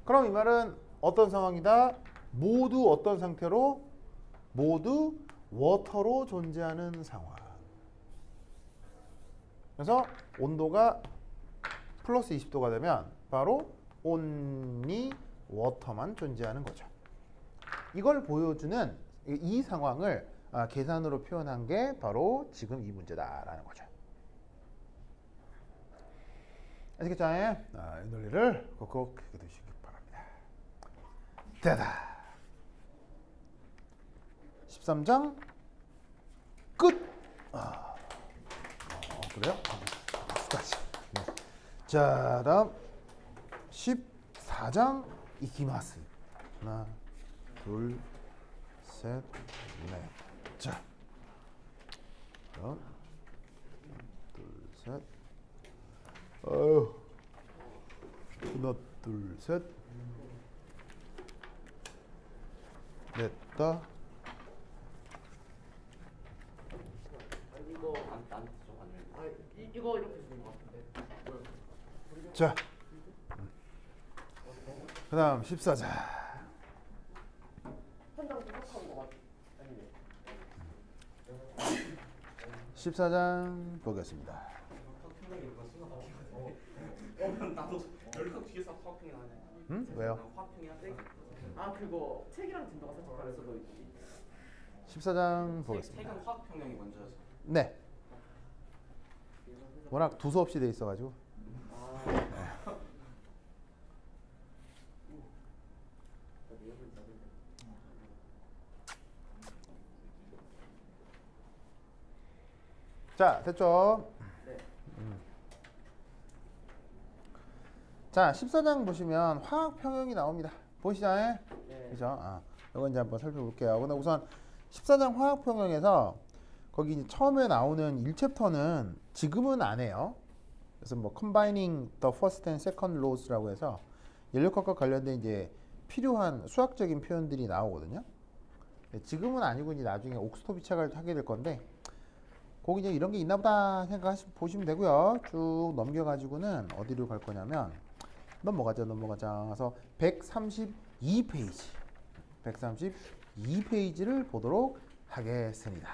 그럼 이 말은 어떤 상황이다? 모두 어떤 상태로? 모두 워터로 존재하는 상황. 그래서 온도가 플러스 20도가 되면 바로 only 워터만 존재하는 거죠. 이걸 보여주는 이 상황을 계산으로 표현한 게 바로 지금 이 문제다라는 거죠. 아시겠죠? 이 논리를 꼭 읽어두시기 바랍니다. 되다. 13장 끝. 그래요? 수고하시. 네. 자, 다음 14장 이키마스. 하나, 둘, 셋, 넷. 자, 하나, 둘, 셋. 하나, 둘, 셋. 넷다. 이거 이렇게 쓰는 것 같은데. 자, 그 다음 14장. 한장 부족한 거 같아. 14장 보겠습니다. 화학평형이 뭔가 순간 바뀌거든요. 나도 열극 뒤에서 화학평이 나오네. 왜요? 화학평이 하지. 아 그거 책이랑 진도가 살짝 다를 수도 있지. 14장 보겠습니다. 책은 화학평형이 먼저여서. 네. 워낙 두서없이 돼 있어가지고. 자, 됐죠? 네. 자, 14장 보시면 화학 평형이 나옵니다. 보시죠. 네. 그죠? 이거 이제 한번 살펴볼게요. 근데 우선 14장 화학 평형에서 거기 이제 처음에 나오는 1챕터는 지금은 안 해요. 그래서 뭐 combining the first and second laws라고 해서 연료값과 관련된 이제 필요한 수학적인 표현들이 나오거든요. 지금은 아니고 이제 나중에 옥스토비 책을 하게 될 건데 거기 이제 이런 게 있나 보다 보시면 되고요. 쭉 넘겨가지고는 어디로 갈 거냐면 넘어가자. 그래서 132페이지 132페이지를 보도록 하겠습니다.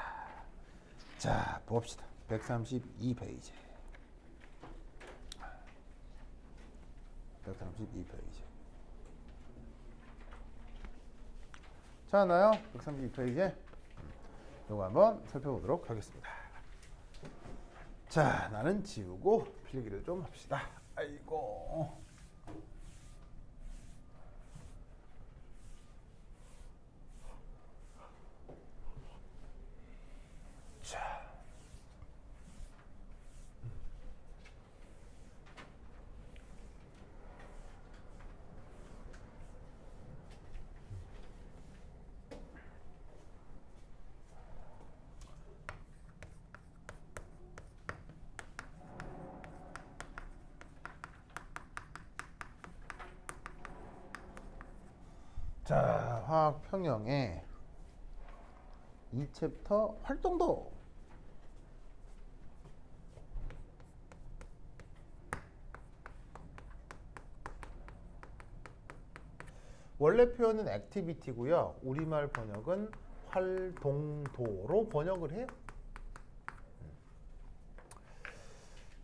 자, 봅시다. 132페이지 132페이지 찾았나요? 132페이지 이거 한번 살펴보도록 하겠습니다. 자, 나는 지우고 필기를 좀 합시다. 아이고. 자. 자, 화학 평형의 2챕터 활동도. 원래 표현은 액티비티고요. 우리말 번역은 활동도로 번역을 해요.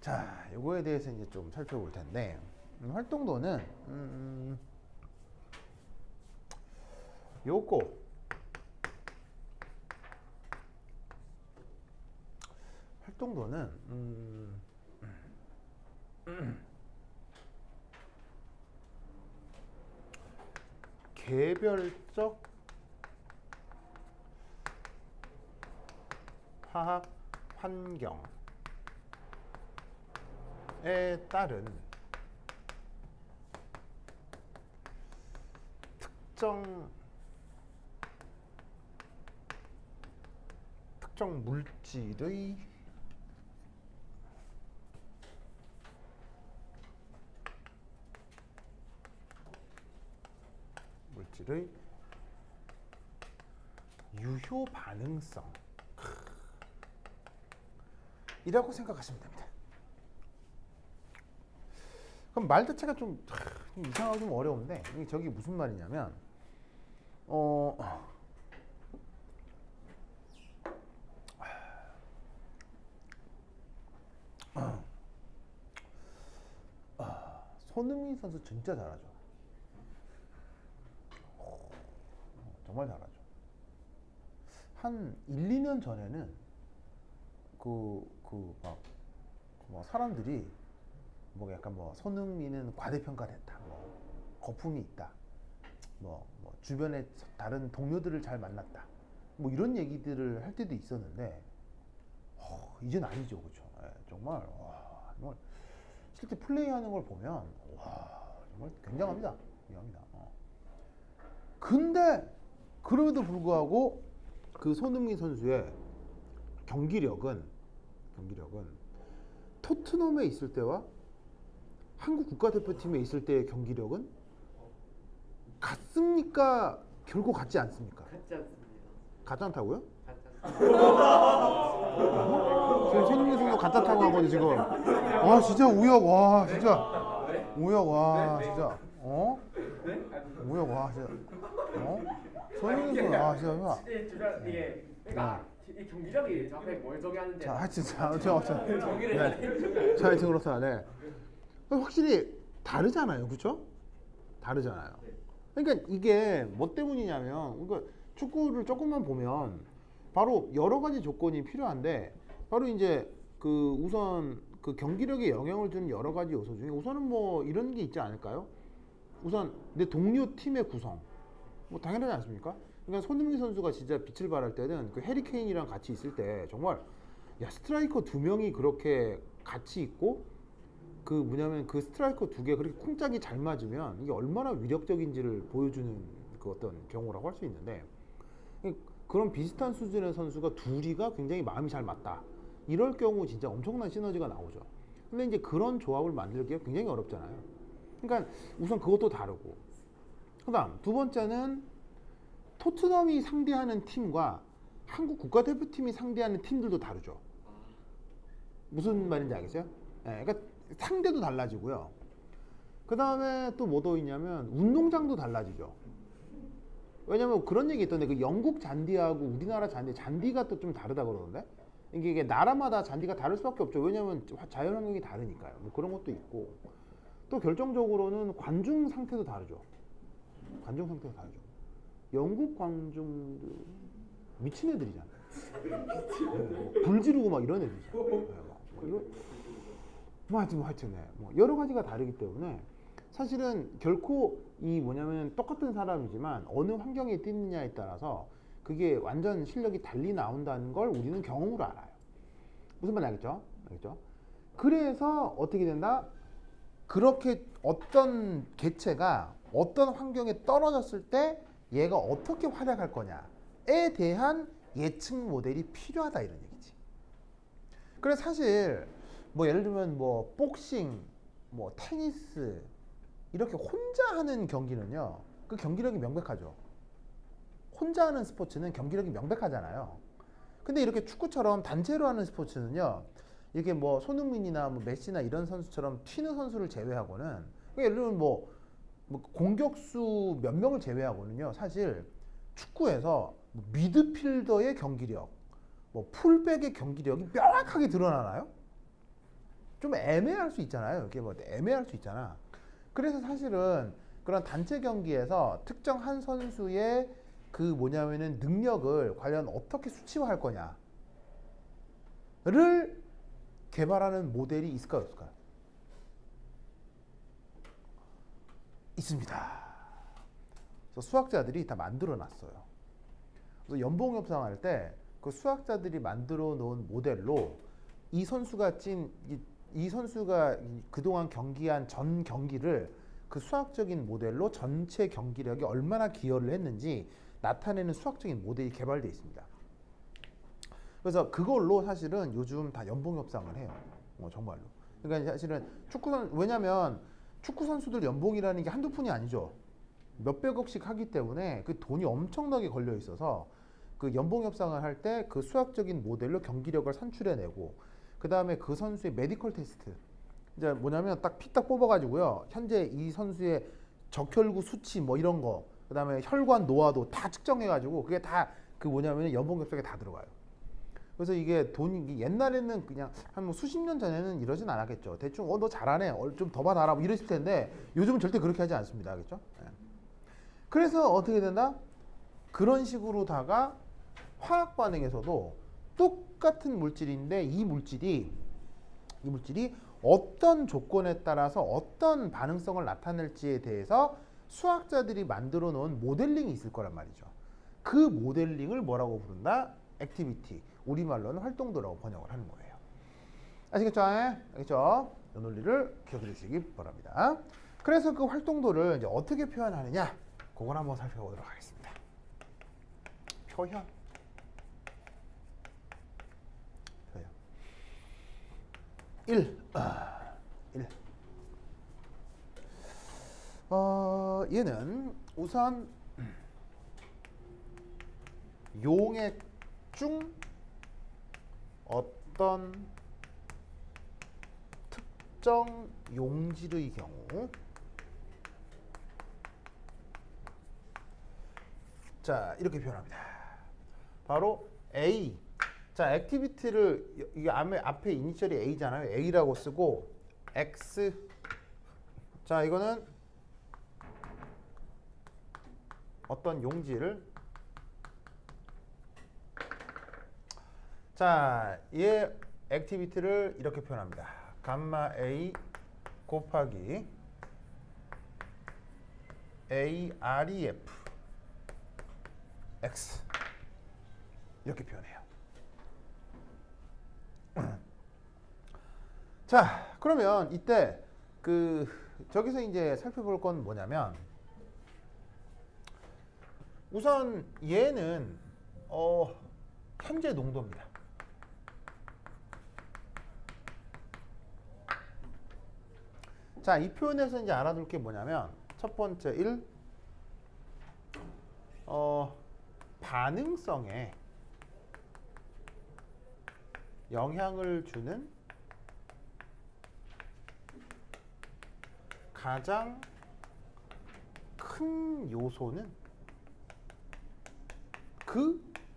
자, 요거에 대해서 이제 좀 살펴볼 텐데 활동도는 요거 활동도는 개별적 화학 환경에 따른 특정 물질의 유효 반응성 이라고 생각하시면 됩니다. 그럼 말 자체가 좀 이상하고 좀 어려운데 이게 저기 무슨 말이냐면 손흥민 선수 진짜 잘하죠. 정말 잘하죠. 한 1, 2년 전에는 뭐 사람들이 뭐 약간 뭐 손흥민은 과대평가됐다, 뭐 거품이 있다, 뭐 주변에 다른 동료들을 잘 만났다, 뭐 이런 얘기들을 할 때도 있었는데 이젠 아니죠, 그렇죠? 정말 정말 실제 플레이하는 걸 보면 정말 굉장합니다. 근데 그럼에도 불구하고 그 손흥민 선수의 경기력은 토트넘에 있을 때와 한국 국가대표팀에 있을 때의 경기력은 같습니까? 결국 같지 않습니까? 같지 않습니다. 같지 않다고요? 같지 않습니다. 지금 손흥민 선수 같다 타고 하거든요 지금. 진짜 우역. 진짜 우역. 진짜 우역. 진짜 손흥민 선수 진짜 이게 그러니까 이 경기력이 정확하게 뭘 정의하는데. 자, 하여튼 경기를 자, 하여튼 그렇다. 네. 확실히 다르잖아요, 그렇죠? 다르잖아요. 그러니까 이게 뭐 때문이냐면, 그러니까 축구를 조금만 보면 바로 여러 가지 조건이 필요한데, 바로 이제 그 우선 그 경기력에 영향을 주는 여러 가지 요소 중에 우선은 뭐 이런 게 있지 않을까요? 우선 내 동료 팀의 구성, 뭐 당연하지 않습니까? 그러니까 손흥민 선수가 진짜 빛을 발할 때는 그 해리 케인이랑 같이 있을 때 정말 야 스트라이커 두 명이 그렇게 같이 있고 그 뭐냐면 그 스트라이커 두 개 그렇게 쿵짝이 잘 맞으면 이게 얼마나 위력적인지를 보여주는 그 어떤 경우라고 할 수 있는데 그런 비슷한 수준의 선수가 둘이가 굉장히 마음이 잘 맞다. 이럴 경우 진짜 엄청난 시너지가 나오죠. 근데 이제 그런 조합을 만들기가 굉장히 어렵잖아요. 그러니까 우선 그것도 다르고 그다음 두 번째는 토트넘이 상대하는 팀과 한국 국가대표팀이 상대하는 팀들도 다르죠. 무슨 말인지 알겠어요? 네, 그러니까 상대도 달라지고요. 그 다음에 또 뭐 더 있냐면 운동장도 달라지죠. 왜냐면 그런 얘기 있던데 그 영국 잔디하고 우리나라 잔디가 또 좀 다르다 그러던데 이게 나라마다 잔디가 다를 수밖에 없죠. 왜냐면 자연 환경이 다르니까요. 뭐 그런 것도 있고 또 결정적으로는 관중 상태도 다르죠. 관중 상태가 다르죠. 영국 관중들 미친 애들이잖아요. 불 지르고 막 이런 애들이잖아요. 하여튼 여러 가지가 다르기 때문에 사실은 결코 이 뭐냐면 똑같은 사람이지만 어느 환경에 뛰느냐에 따라서 그게 완전 실력이 달리 나온다는 걸 우리는 경험으로 알아요. 무슨 말인지 알겠죠? 알겠죠? 그래서 어떻게 된다? 그렇게 어떤 개체가 어떤 환경에 떨어졌을 때 얘가 어떻게 활약할 거냐에 대한 예측 모델이 필요하다 이런 얘기지. 그래서 사실 뭐 예를 들면 뭐 복싱, 뭐 테니스 이렇게 혼자 하는 경기는요. 그 경기력이 명백하죠. 혼자 하는 스포츠는 경기력이 명백하잖아요. 근데 이렇게 축구처럼 단체로 하는 스포츠는요. 이렇게 뭐 손흥민이나 뭐 메시나 이런 선수처럼 튀는 선수를 제외하고는 그러니까 예를 들면 뭐 공격수 몇 명을 제외하고는요. 사실 축구에서 뭐 미드필더의 경기력, 뭐 풀백의 경기력이 명확하게 드러나나요? 좀 애매할 수 있잖아요. 이게 뭐 애매할 수 있잖아. 그래서 사실은 그런 단체 경기에서 특정 한 선수의 그 뭐냐면은 능력을 과연 어떻게 수치화할 거냐를 개발하는 모델이 있을까요, 없을까요? 있습니다. 그래서 수학자들이 다 만들어 놨어요. 그래서 연봉 협상할 때 그 수학자들이 만들어 놓은 모델로 이 선수가 이 선수가 그동안 경기한 전 경기를 그 수학적인 모델로 전체 경기력이 얼마나 기여를 했는지 나타내는 수학적인 모델이 개발되어 있습니다. 그래서 그걸로 사실은 요즘 다 연봉 협상을 해요. 정말로. 그러니까 사실은 왜냐면 축구 선수들 연봉이라는 게 한두 푼이 아니죠. 몇백억씩 하기 때문에 그 돈이 엄청나게 걸려 있어서 그 연봉 협상을 할 때 그 수학적인 모델로 경기력을 산출해내고 그 다음에 그 선수의 메디컬 테스트 이제 뭐냐면 딱 피 딱 뽑아가지고요. 현재 이 선수의 적혈구 수치 뭐 이런 거 그 다음에 혈관 노화도 다 측정해가지고 그게 다 그 뭐냐면 연봉 협상에 다 들어가요. 그래서 이게 돈이 옛날에는 그냥 한 뭐 수십 년 전에는 이러진 않았겠죠. 대충 너 잘하네, 좀 더 받아라 뭐 이랬을 텐데 요즘은 절대 그렇게 하지 않습니다. 알겠죠? 네. 그래서 어떻게 된다? 그런 식으로다가 화학 반응에서도 똑같은 물질인데 이 물질이 어떤 조건에 따라서 어떤 반응성을 나타낼지에 대해서 수학자들이 만들어 놓은 모델링이 있을 거란 말이죠. 그 모델링을 뭐라고 부른다? 액티비티. 우리말로는 활동도라고 번역을 하는 거예요. 아시겠죠? 알겠죠? 이 논리를 기억해 주시기 바랍니다. 그래서 그 활동도를 이제 어떻게 표현하느냐? 그걸 한번 살펴보도록 하겠습니다. 표현. 1. 얘는 우선 용액 중 어떤 특정 용질의 경우 자 이렇게 표현합니다. 바로 A 자, 액티비티를 이게 앞에 이니셜이 A잖아요. A라고 쓰고 X. 자, 이거는 어떤 용지를 자, 얘 액티비티를 이렇게 표현합니다. 감마 A 곱하기 AREF X 이렇게 표현해요. 자, 그러면 이때 저기서 이제 살펴볼 건 뭐냐면 우선 얘는 현재 농도입니다. 자, 이 표현에서 이제 알아둘 게 뭐냐면 첫 번째 1 반응성에 영향을 주는 가장 큰 요소는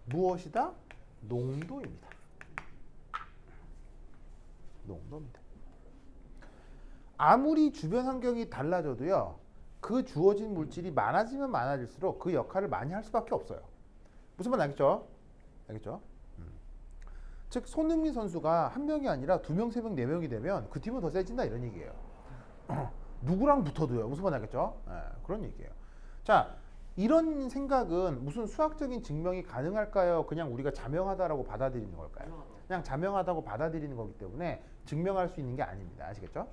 무엇이다? 농도입니다. 농도입니다. 아무리 주변 환경이 달라져도요, 그 주어진 물질이 많아지면 많아질수록 그 역할을 많이 할 수밖에 없어요. 무슨 말 알겠죠? 알겠죠? 즉 손흥민 선수가 한 명이 아니라 2명, 3명, 4명이 되면 그 팀은 더 세진다 이런 얘기예요. 누구랑 붙어도요. 무슨 말 알겠죠? 그런 얘기예요. 자, 이런 생각은 무슨 수학적인 증명이 가능할까요? 그냥 우리가 자명하다라고 받아들이는 걸까요? 그냥 자명하다고 받아들이는 거기 때문에 증명할 수 있는 게 아닙니다. 아시겠죠?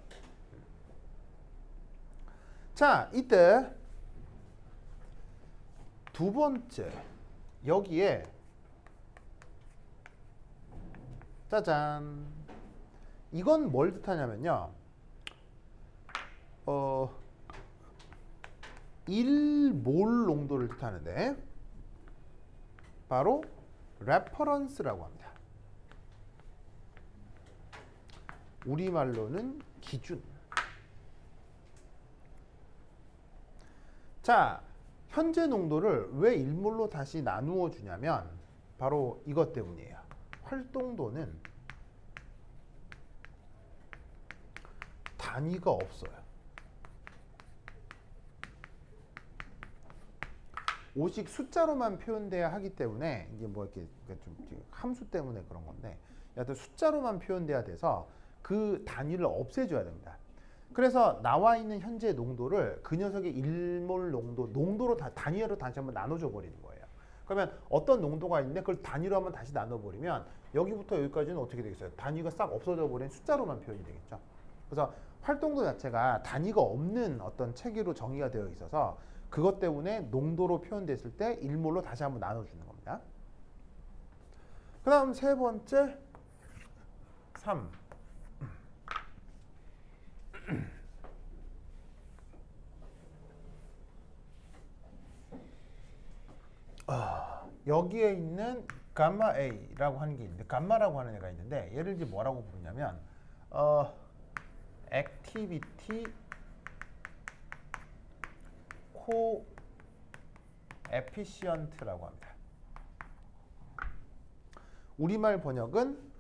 자, 이때 두 번째 여기에 짜잔, 이건 뭘 뜻하냐면요, 1몰 농도를 뜻하는데 바로 레퍼런스라고 합니다. 우리말로는 기준. 자, 현재 농도를 왜 1몰로 다시 나누어 주냐면 바로 이것 때문이에요. 활동도는 단위가 없어요. 오직 숫자로만 표현돼야 하기 때문에 이게 뭐 이렇게 좀 함수 때문에 그런 건데, 여하튼 숫자로만 표현돼야 돼서 그 단위를 없애줘야 됩니다. 그래서 나와 있는 현재 농도를 그 녀석의 1몰 농도로 단위로 다시 한번 나눠줘 버리는 거예요. 그러면 어떤 농도가 있는데 그걸 단위로 한번 다시 나눠버리면 여기부터 여기까지는 어떻게 되겠어요? 단위가 싹 없어져 버린 숫자로만 표현이 되겠죠. 그래서 활동도 자체가 단위가 없는 어떤 체계로 정의가 되어 있어서 그것 때문에 농도로 표현됐을 때 1몰로 다시 한번 나눠주는 겁니다. 그 다음 세 번째 3. 여기에 있는 감마 A라고 하는 게 있는데, 감마라고 하는 애가 있는데 얘를 이제 뭐라고 부르냐면 액티비티 코에피시언트라고 합니다. 우리말 번역은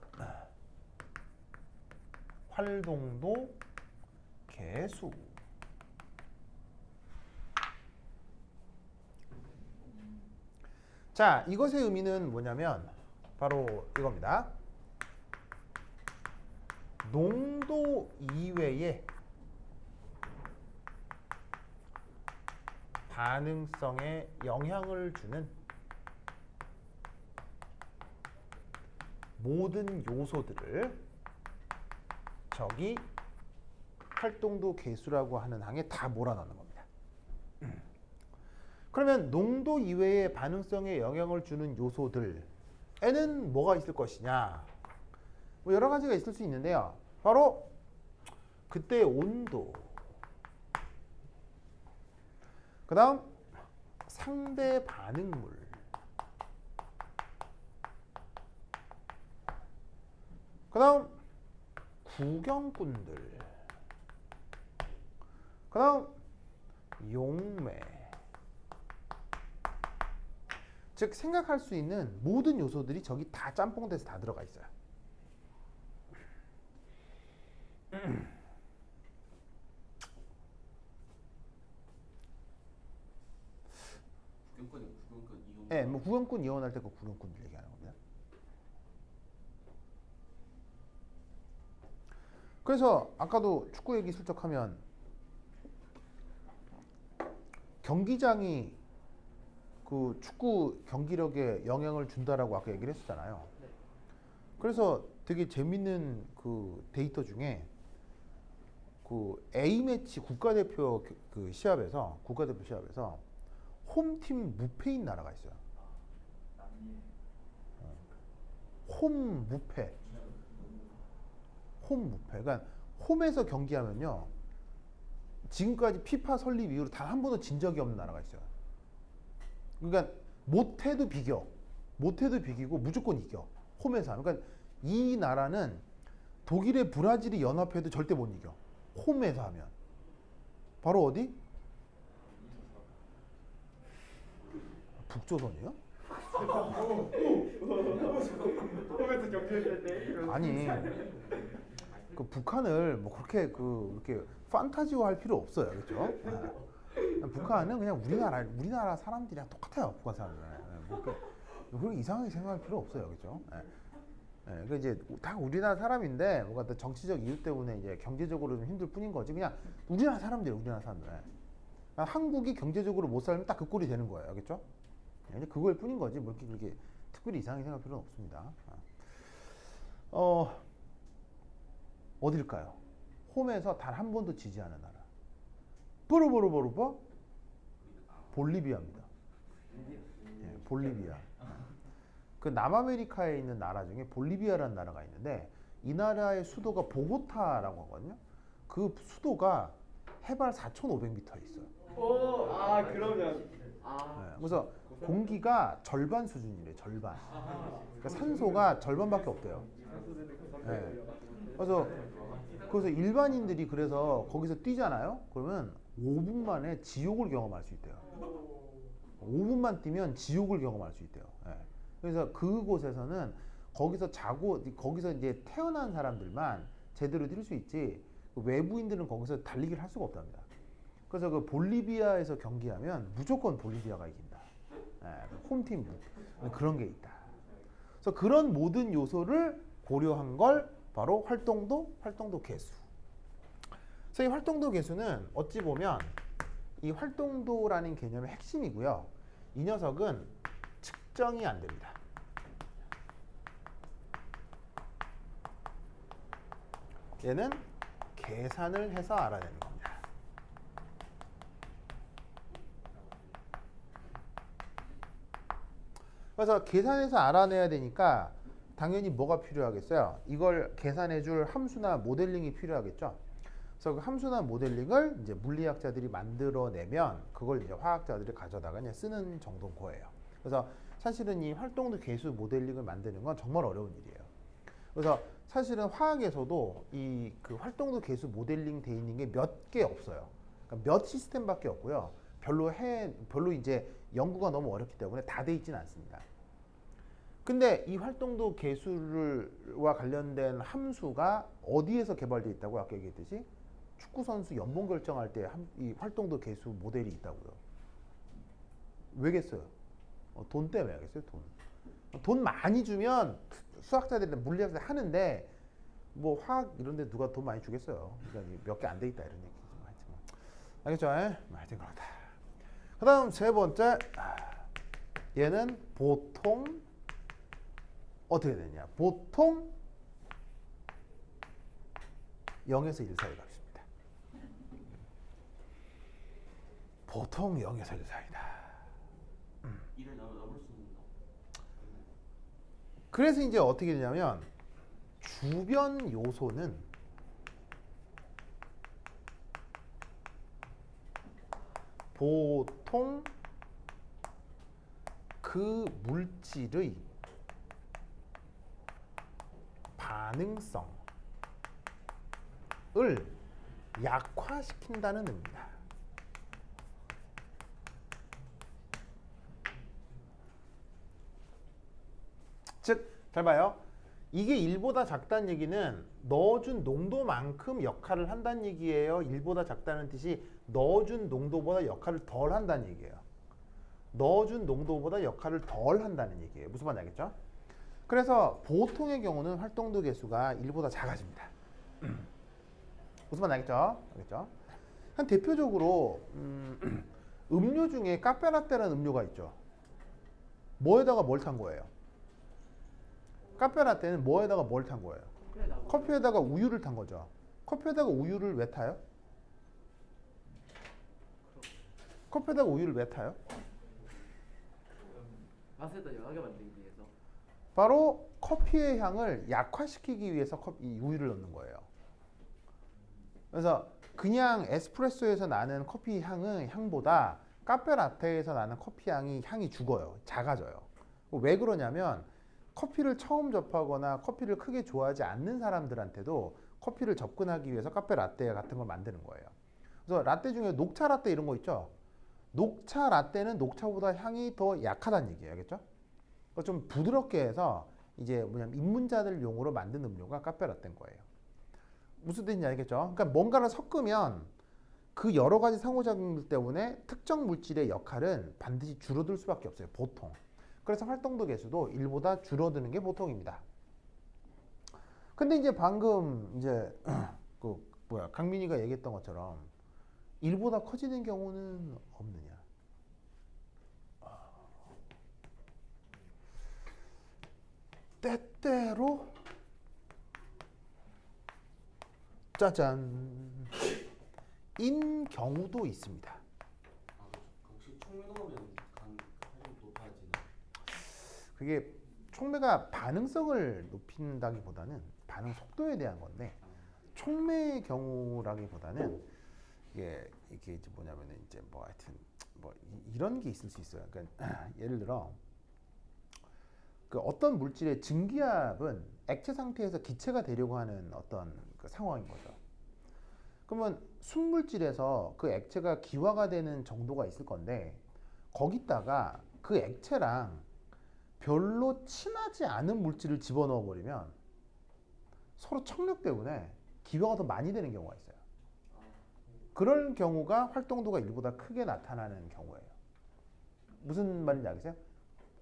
활동도 계수. 자, 이것의 의미는 뭐냐면 바로 이겁니다. 농도 이외에 반응성에 영향을 주는 모든 요소들을 저기 활동도 계수라고 하는 항에 다 몰아넣는 겁니다. 그러면 농도 이외의 반응성에 영향을 주는 요소들에는 뭐가 있을 것이냐? 뭐 여러 가지가 있을 수 있는데요. 바로 그때의 온도, 그 다음 상대 반응물, 그 다음 구경꾼들, 그 다음 용매. 즉 생각할 수 있는 모든 요소들이 저기 다 짬뽕돼서 다 들어가 있어요. 구경권 이용. 네, 뭐 구경꾼 이혼할 때 그 구경꾼들 얘기하는 겁니다. 그래서 아까도 축구 얘기 슬쩍 하면 경기장이 그 축구 경기력에 영향을 준다라고 아까 얘기를 했었잖아요. 네. 그래서 되게 재밌는 그 데이터 중에 그 A매치 국가대표 시합에서 홈팀 무패인 나라가 있어요. 홈 무패. 그러니까 홈에서 경기하면요. 지금까지 피파 설립 이후로 단 한 번도 진 적이 없는 나라가 있어요. 그러니까 못해도 비기고 무조건 이겨. 홈에서 하면. 그러니까 이 나라는 독일의 브라질이 연합해도 절대 못 이겨. 홈에서 하면. 바로 어디? 북조선이요? 홈에서 경기했을 때. 아니, 그 북한을 뭐 그렇게 이렇게 판타지화할 필요 없어요, 그렇죠? 북한은 그냥 우리나라 사람들이랑 똑같아요, 북한 사람들. 뭐 그렇게 이상하게 생각할 필요 없어요, 그렇죠? 그 이제 다 우리나라 사람인데 뭔가 또 정치적 이유 때문에 이제 경제적으로 좀 힘들 뿐인 거지. 그냥 우리나라 사람들. 그러니까 한국이 경제적으로 못 살면 딱 그 꼴이 되는 거예요, 그렇죠? 그냥 그거일 뿐인 거지. 뭐 이렇게 그렇게 특별히 이상하게 생각할 필요는 없습니다. 어딜까요? 홈에서 단 한 번도 지지 않은 나라. 볼리비아입니다. 예, 볼리비아. 그 남아메리카에 있는 나라 중에 볼리비아라는 나라가 있는데 이 나라의 수도가 보고타라고 하거든요. 그 수도가 해발 4,500m에 있어요. 오, 그러면 네, 그래서 공기가 절반 수준이래요. 절반. 그러니까 산소가 절반밖에 없대요. 네. 그래서 일반인들이 그래서 거기서 뛰잖아요. 그러면 5분 만에 지옥을 경험할 수 있대요. 5분만 뛰면 지옥을 경험할 수 있대요. 네. 그래서 그곳에서는 거기서 이제 태어난 사람들만 제대로 뛸 수 있지 외부인들은 거기서 달리기를 할 수가 없답니다. 그래서 그 볼리비아에서 경기하면 무조건 볼리비아가 이긴다. 홈팀 그런 게 있다. 그래서 그런 모든 요소를 고려한 걸 바로 활동도 계수. 그래서 이 활동도 계수는 어찌 보면 이 활동도라는 개념의 핵심이고요. 이 녀석은 측정이 안 됩니다. 얘는 계산을 해서 알아내는 겁니다. 그래서 계산해서 알아내야 되니까 당연히 뭐가 필요하겠어요? 이걸 계산해줄 함수나 모델링이 필요하겠죠. 그래서 그 함수나 모델링을 이제 물리학자들이 만들어내면 그걸 이제 화학자들이 가져다가 그냥 쓰는 정도인 거예요. 그래서 사실은 이 활동도 계수 모델링을 만드는 건 정말 어려운 일이에요. 그래서 사실은 화학에서도 이 그 활동도 계수 모델링 돼 있는 게 몇 개 없어요. 그러니까 몇 시스템밖에 없고요. 별로 이제 연구가 너무 어렵기 때문에 다 돼 있지는 않습니다. 근데 이 활동도 계수와 관련된 함수가 어디에서 개발되어 있다고 아까 얘기했듯이 축구 선수 연봉 결정할 때 이 활동도 계수 모델이 있다고요. 왜겠어요? 돈 때문에 하겠어요. 돈 많이 주면 수학자들이나 물리학자들 하는데 뭐 화학 이런 데 누가 돈 많이 주겠어요. 그러니까 몇 개 안 돼 있다 이런 얘기죠. 알겠죠? 하여튼 그렇다. 그 다음 세 번째, 얘는 보통 어떻게 되냐? 보통 0에서 1 사이 값입니다. 보통 0에서 1 사이다. 이를 넣을 수 있는 거. 그래서 이제 어떻게 되냐면 주변 요소는 보통 그 물질의 반응성을 약화시킨다는 의미입니다. 즉, 잘 봐요. 이게 1보다 작다는 얘기는 넣어준 농도만큼 역할을 한다는 얘기예요. 1보다 작다는 뜻이 넣어준 농도보다 역할을 덜 한다는 얘기예요. 넣어준 농도보다 역할을 덜 한다는 얘기예요. 무슨 말인지 알겠죠? 그래서 보통의 경우는 활동도 개수가 1보다 작아집니다. 무슨 말인지 알겠죠? 알겠죠? 한 대표적으로 음료 중에 카페라떼라는 음료가 있죠. 뭐에다가 뭘 탄 거예요? 카페라떼는 뭐에다가 뭘 탄 거예요? 커피에다가 우유를 탄 거죠. 커피에다가 우유를 왜 타요? 커피에다가 우유를 왜 타요? 맛을 더 연하게 만들기 위해서. 바로 커피의 향을 약화시키기 위해서 이 우유를 넣는 거예요. 그래서 그냥 에스프레소에서 나는 커피 향보다 카페라떼에서 나는 커피 향이 죽어요. 작아져요. 왜 그러냐면 커피를 처음 접하거나 커피를 크게 좋아하지 않는 사람들한테도 커피를 접근하기 위해서 카페라떼 같은 걸 만드는 거예요. 그래서 라떼 중에 녹차 라떼 이런 거 있죠. 녹차 라떼는 녹차보다 향이 더 약하다는 얘기예요. 알겠죠? 좀 부드럽게 해서 이제 뭐냐면 입문자들 용으로 만든 음료가 카페라떼인 거예요. 무슨 뜻인지 알겠죠? 그러니까 뭔가를 섞으면 그 여러 가지 상호작용들 때문에 특정 물질의 역할은 반드시 줄어들 수밖에 없어요. 보통. 그래서 활동도 개수도 1보다 줄어드는 게 보통입니다. 근데 이제 방금 이제 강민이가 얘기했던 것처럼 1보다 커지는 경우는 없느냐? 때때로 짜잔 인 경우도 있습니다. 혹시 총매 넣으면 활용 높아지나? 그게 촉매가 반응성을 높인다기보다는 반응 속도에 대한 건데 촉매의 경우라기보다는 이게 이제 뭐냐면은 이제 뭐 하여튼 뭐 이런 게 있을 수 있어요. 그러니까 예를 들어 그 어떤 물질의 증기압은 액체 상태에서 기체가 되려고 하는 어떤 그 상황인 거죠. 그러면 순물질에서 그 액체가 기화가 되는 정도가 있을 건데 거기다가 그 액체랑 별로 친하지 않은 물질을 집어넣어 버리면 서로 trọng 력 때문에 기화가 더 많이 되는 경우가 있어요. 그런 경우가 활동도가 1보다 크게 나타나는 경우예요. 무슨 말인지 알겠어요?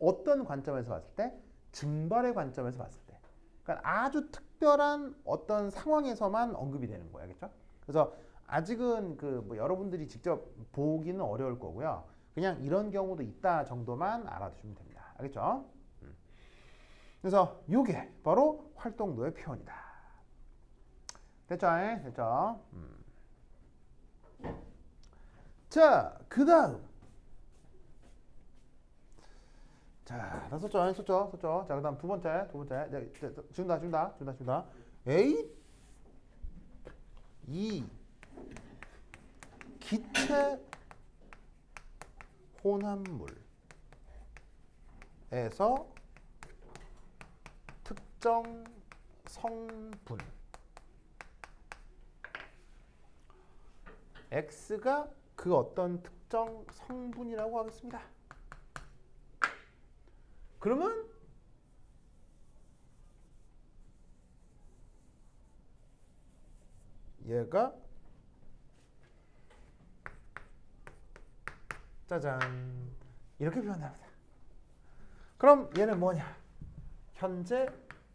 어떤 관점에서 봤을 때? 증발의 관점에서 봤을 때. 그러니까 아주 특별한 어떤 상황에서만 언급이 되는 거예요. 알겠죠? 그래서 아직은 뭐 여러분들이 직접 보기는 어려울 거고요. 그냥 이런 경우도 있다 정도만 알아두시면 됩니다. 알겠죠? 그래서 이게 바로 활동도의 표현이다. 됐죠? 됐죠? 자, 그 다음. 자, 다 썼죠? 자, 그 다음 두 번째. 네, 준다. A, 이 기체 혼합물에서 특정 성분 X가 그 어떤 특정 성분이라고 하겠습니다. 그러면 얘가 짜잔 이렇게 표현합니다. 그럼 얘는 뭐냐? 현재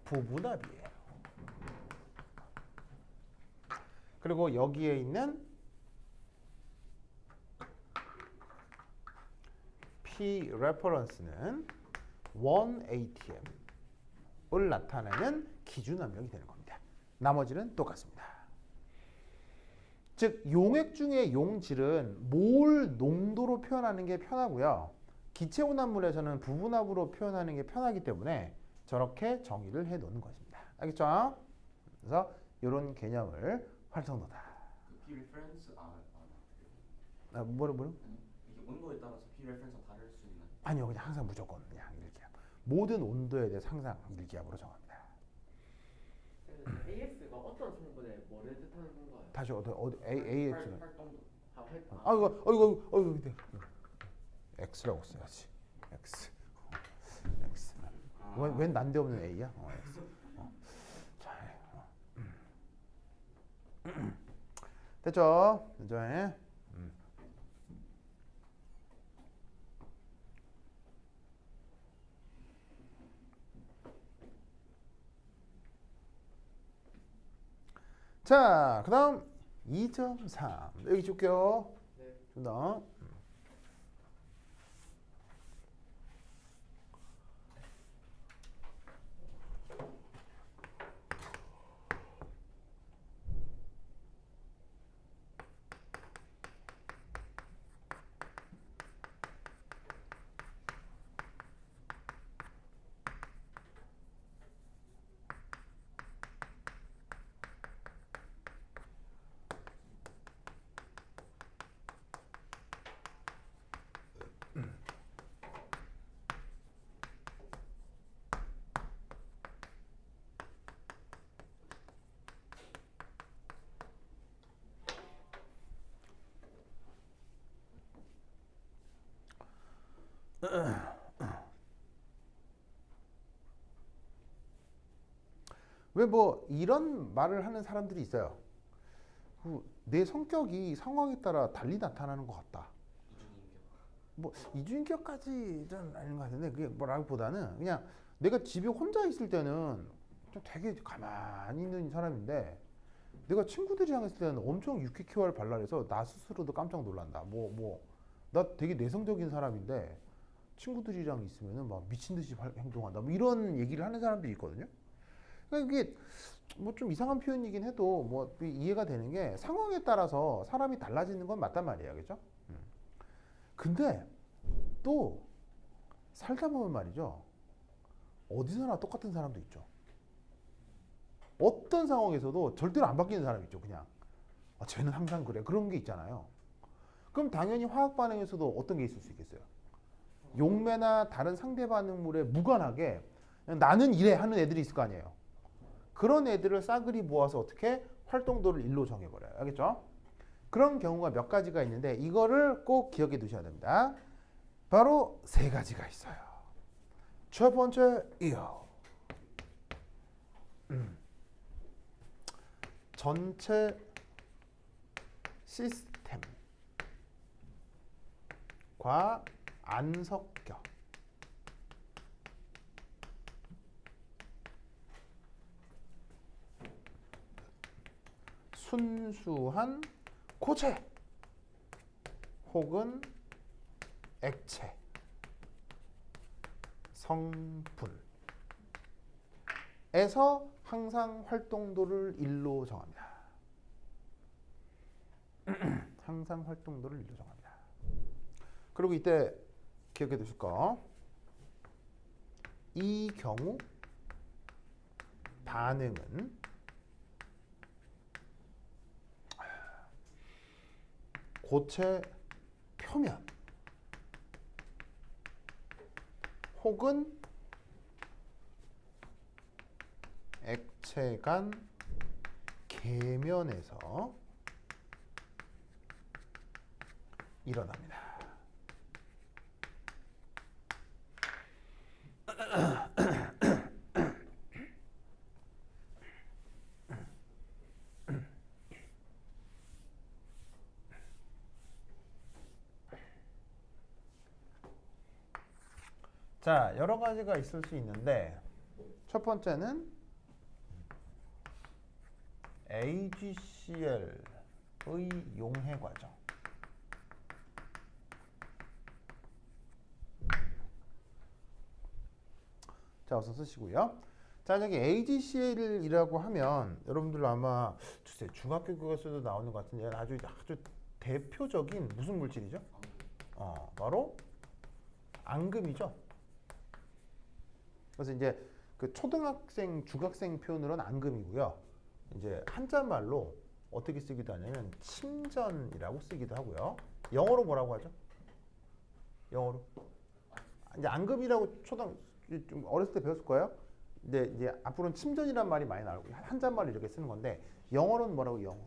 부분합이에요. 그리고 여기에 있는 P 레퍼런스는 1ATM을 나타내는 기준 압력이 되는 겁니다. 나머지는 똑같습니다. 즉 용액 중에 용질은 몰 농도로 표현하는 게 편하고요. 기체 혼합물에서는 부분합으로 표현하는 게 편하기 때문에 저렇게 정의를 해 놓는 것입니다. 알겠죠? 그래서 이런 개념을 활성도다. P reference 뭐로? 이게 온도에 따라서 P reference가 다를 수 있나요? 아니요, 그냥 항상 무조건 그냥 일기압. 모든 온도에 대해서 항상 일기압으로 정합니다. AS가 어떤 성분에 뭐를 뜻하는 건가요? 다시 어디 AX는 활동도. 아이고 X라고 써야지. X. 웬 난데없는 A야? X. 자, 됐죠? 됐죠? 자, 그 다음 2.3 여기 줄게요. 네. 준다. 왜 뭐 이런 말을 하는 사람들이 있어요. 내 성격이 상황에 따라 달리 나타나는 것 같다. 뭐 이중인격까지는 아닌 것 같은데 그게 뭐라기보다는 그냥 내가 집에 혼자 있을 때는 좀 되게 가만히 있는 사람인데 내가 친구들이랑 있을 때는 엄청 유쾌쾌활 발랄해서 나 스스로도 깜짝 놀란다. 나 되게 내성적인 사람인데 친구들이랑 있으면은 막 미친 듯이 행동한다. 뭐 이런 얘기를 하는 사람들이 있거든요. 그러니까 이게 뭐 좀 이상한 표현이긴 해도 뭐 이해가 되는 게 상황에 따라서 사람이 달라지는 건 맞단 말이에요, 그죠? 근데 또 살다 보면 말이죠, 어디서나 똑같은 사람도 있죠. 어떤 상황에서도 절대로 안 바뀌는 사람이 있죠. 그냥 쟤는 항상 그래, 그런 게 있잖아요. 그럼 당연히 화학 반응에서도 어떤 게 있을 수 있겠어요? 용매나 다른 상대 반응물에 무관하게 그냥 나는 이래 하는 애들이 있을 거 아니에요. 그런 애들을 싸그리 모아서 어떻게 활동도를 일로 정해버려요. 알겠죠? 그런 경우가 몇 가지가 있는데 이거를 꼭 기억해 두셔야 됩니다. 바로 세 가지가 있어요. 첫 번째 이요. 전체 시스템과 안 섞여. 순수한 고체 혹은 액체, 성분에서 항상 활동도를 1로 정합니다. 항상 활동도를 1로 정합니다. 그리고 이때 기억해 두실 거, 이 경우 반응은 고체 표면 혹은 액체 간 계면에서 일어납니다. 자, 여러 가지가 있을 수 있는데 첫 번째는 AgCl의 용해 과정. 자, 어서 쓰시고요. 자, 여기 AgCl이라고 하면 여러분들 아마 중학교 교과서에도 나오는 것 같은데 아주 대표적인 무슨 물질이죠? 바로 앙금이죠. 그래서 이제 그 초등학생, 중학생 표현으로는 앙금이고요. 이제 한자말로 어떻게 쓰기도 하냐면 침전이라고 쓰기도 하고요. 영어로 뭐라고 하죠? 영어로 이제 앙금이라고 좀 어렸을 때 배웠을 거예요. 근데 이제 앞으로는 침전이란 말이 많이 나오고 한자말로 이렇게 쓰는 건데 영어로는 뭐라고 영어?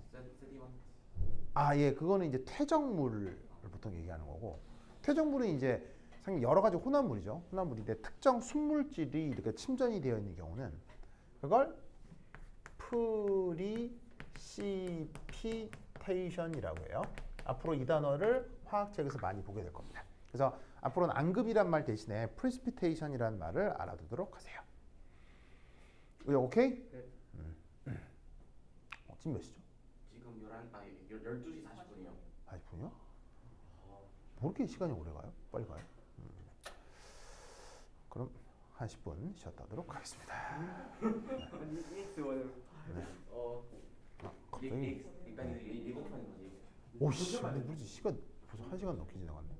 예, 그거는 이제 퇴적물을 보통 얘기하는 거고 퇴적물은 이제 상당히 여러 가지 혼합물이죠. 혼합물인데 특정 순물질이 이렇게 침전이 되어 있는 경우는 그걸 프리시피테이션이라고 해요. 앞으로 이 단어를 화학책에서 많이 보게 될 겁니다. 그래서 앞으로는 앙금이란 말 대신에 프리시피테이션이라는 말을 알아두도록 하세요. 오케이? 네. 지금 몇 시죠? 지금 12시 40분이요. 40분이요? 뭐 이렇게 시간이 오래 가요? 빨리 가요? 그럼 한 10분 쉬었다 하도록 하겠습니다. 아니 EX1은 갑자기 일단 이거 곱하는 거지. 오씨, 근데 우리 시간 벌써 1시간 넘게 지나갔네.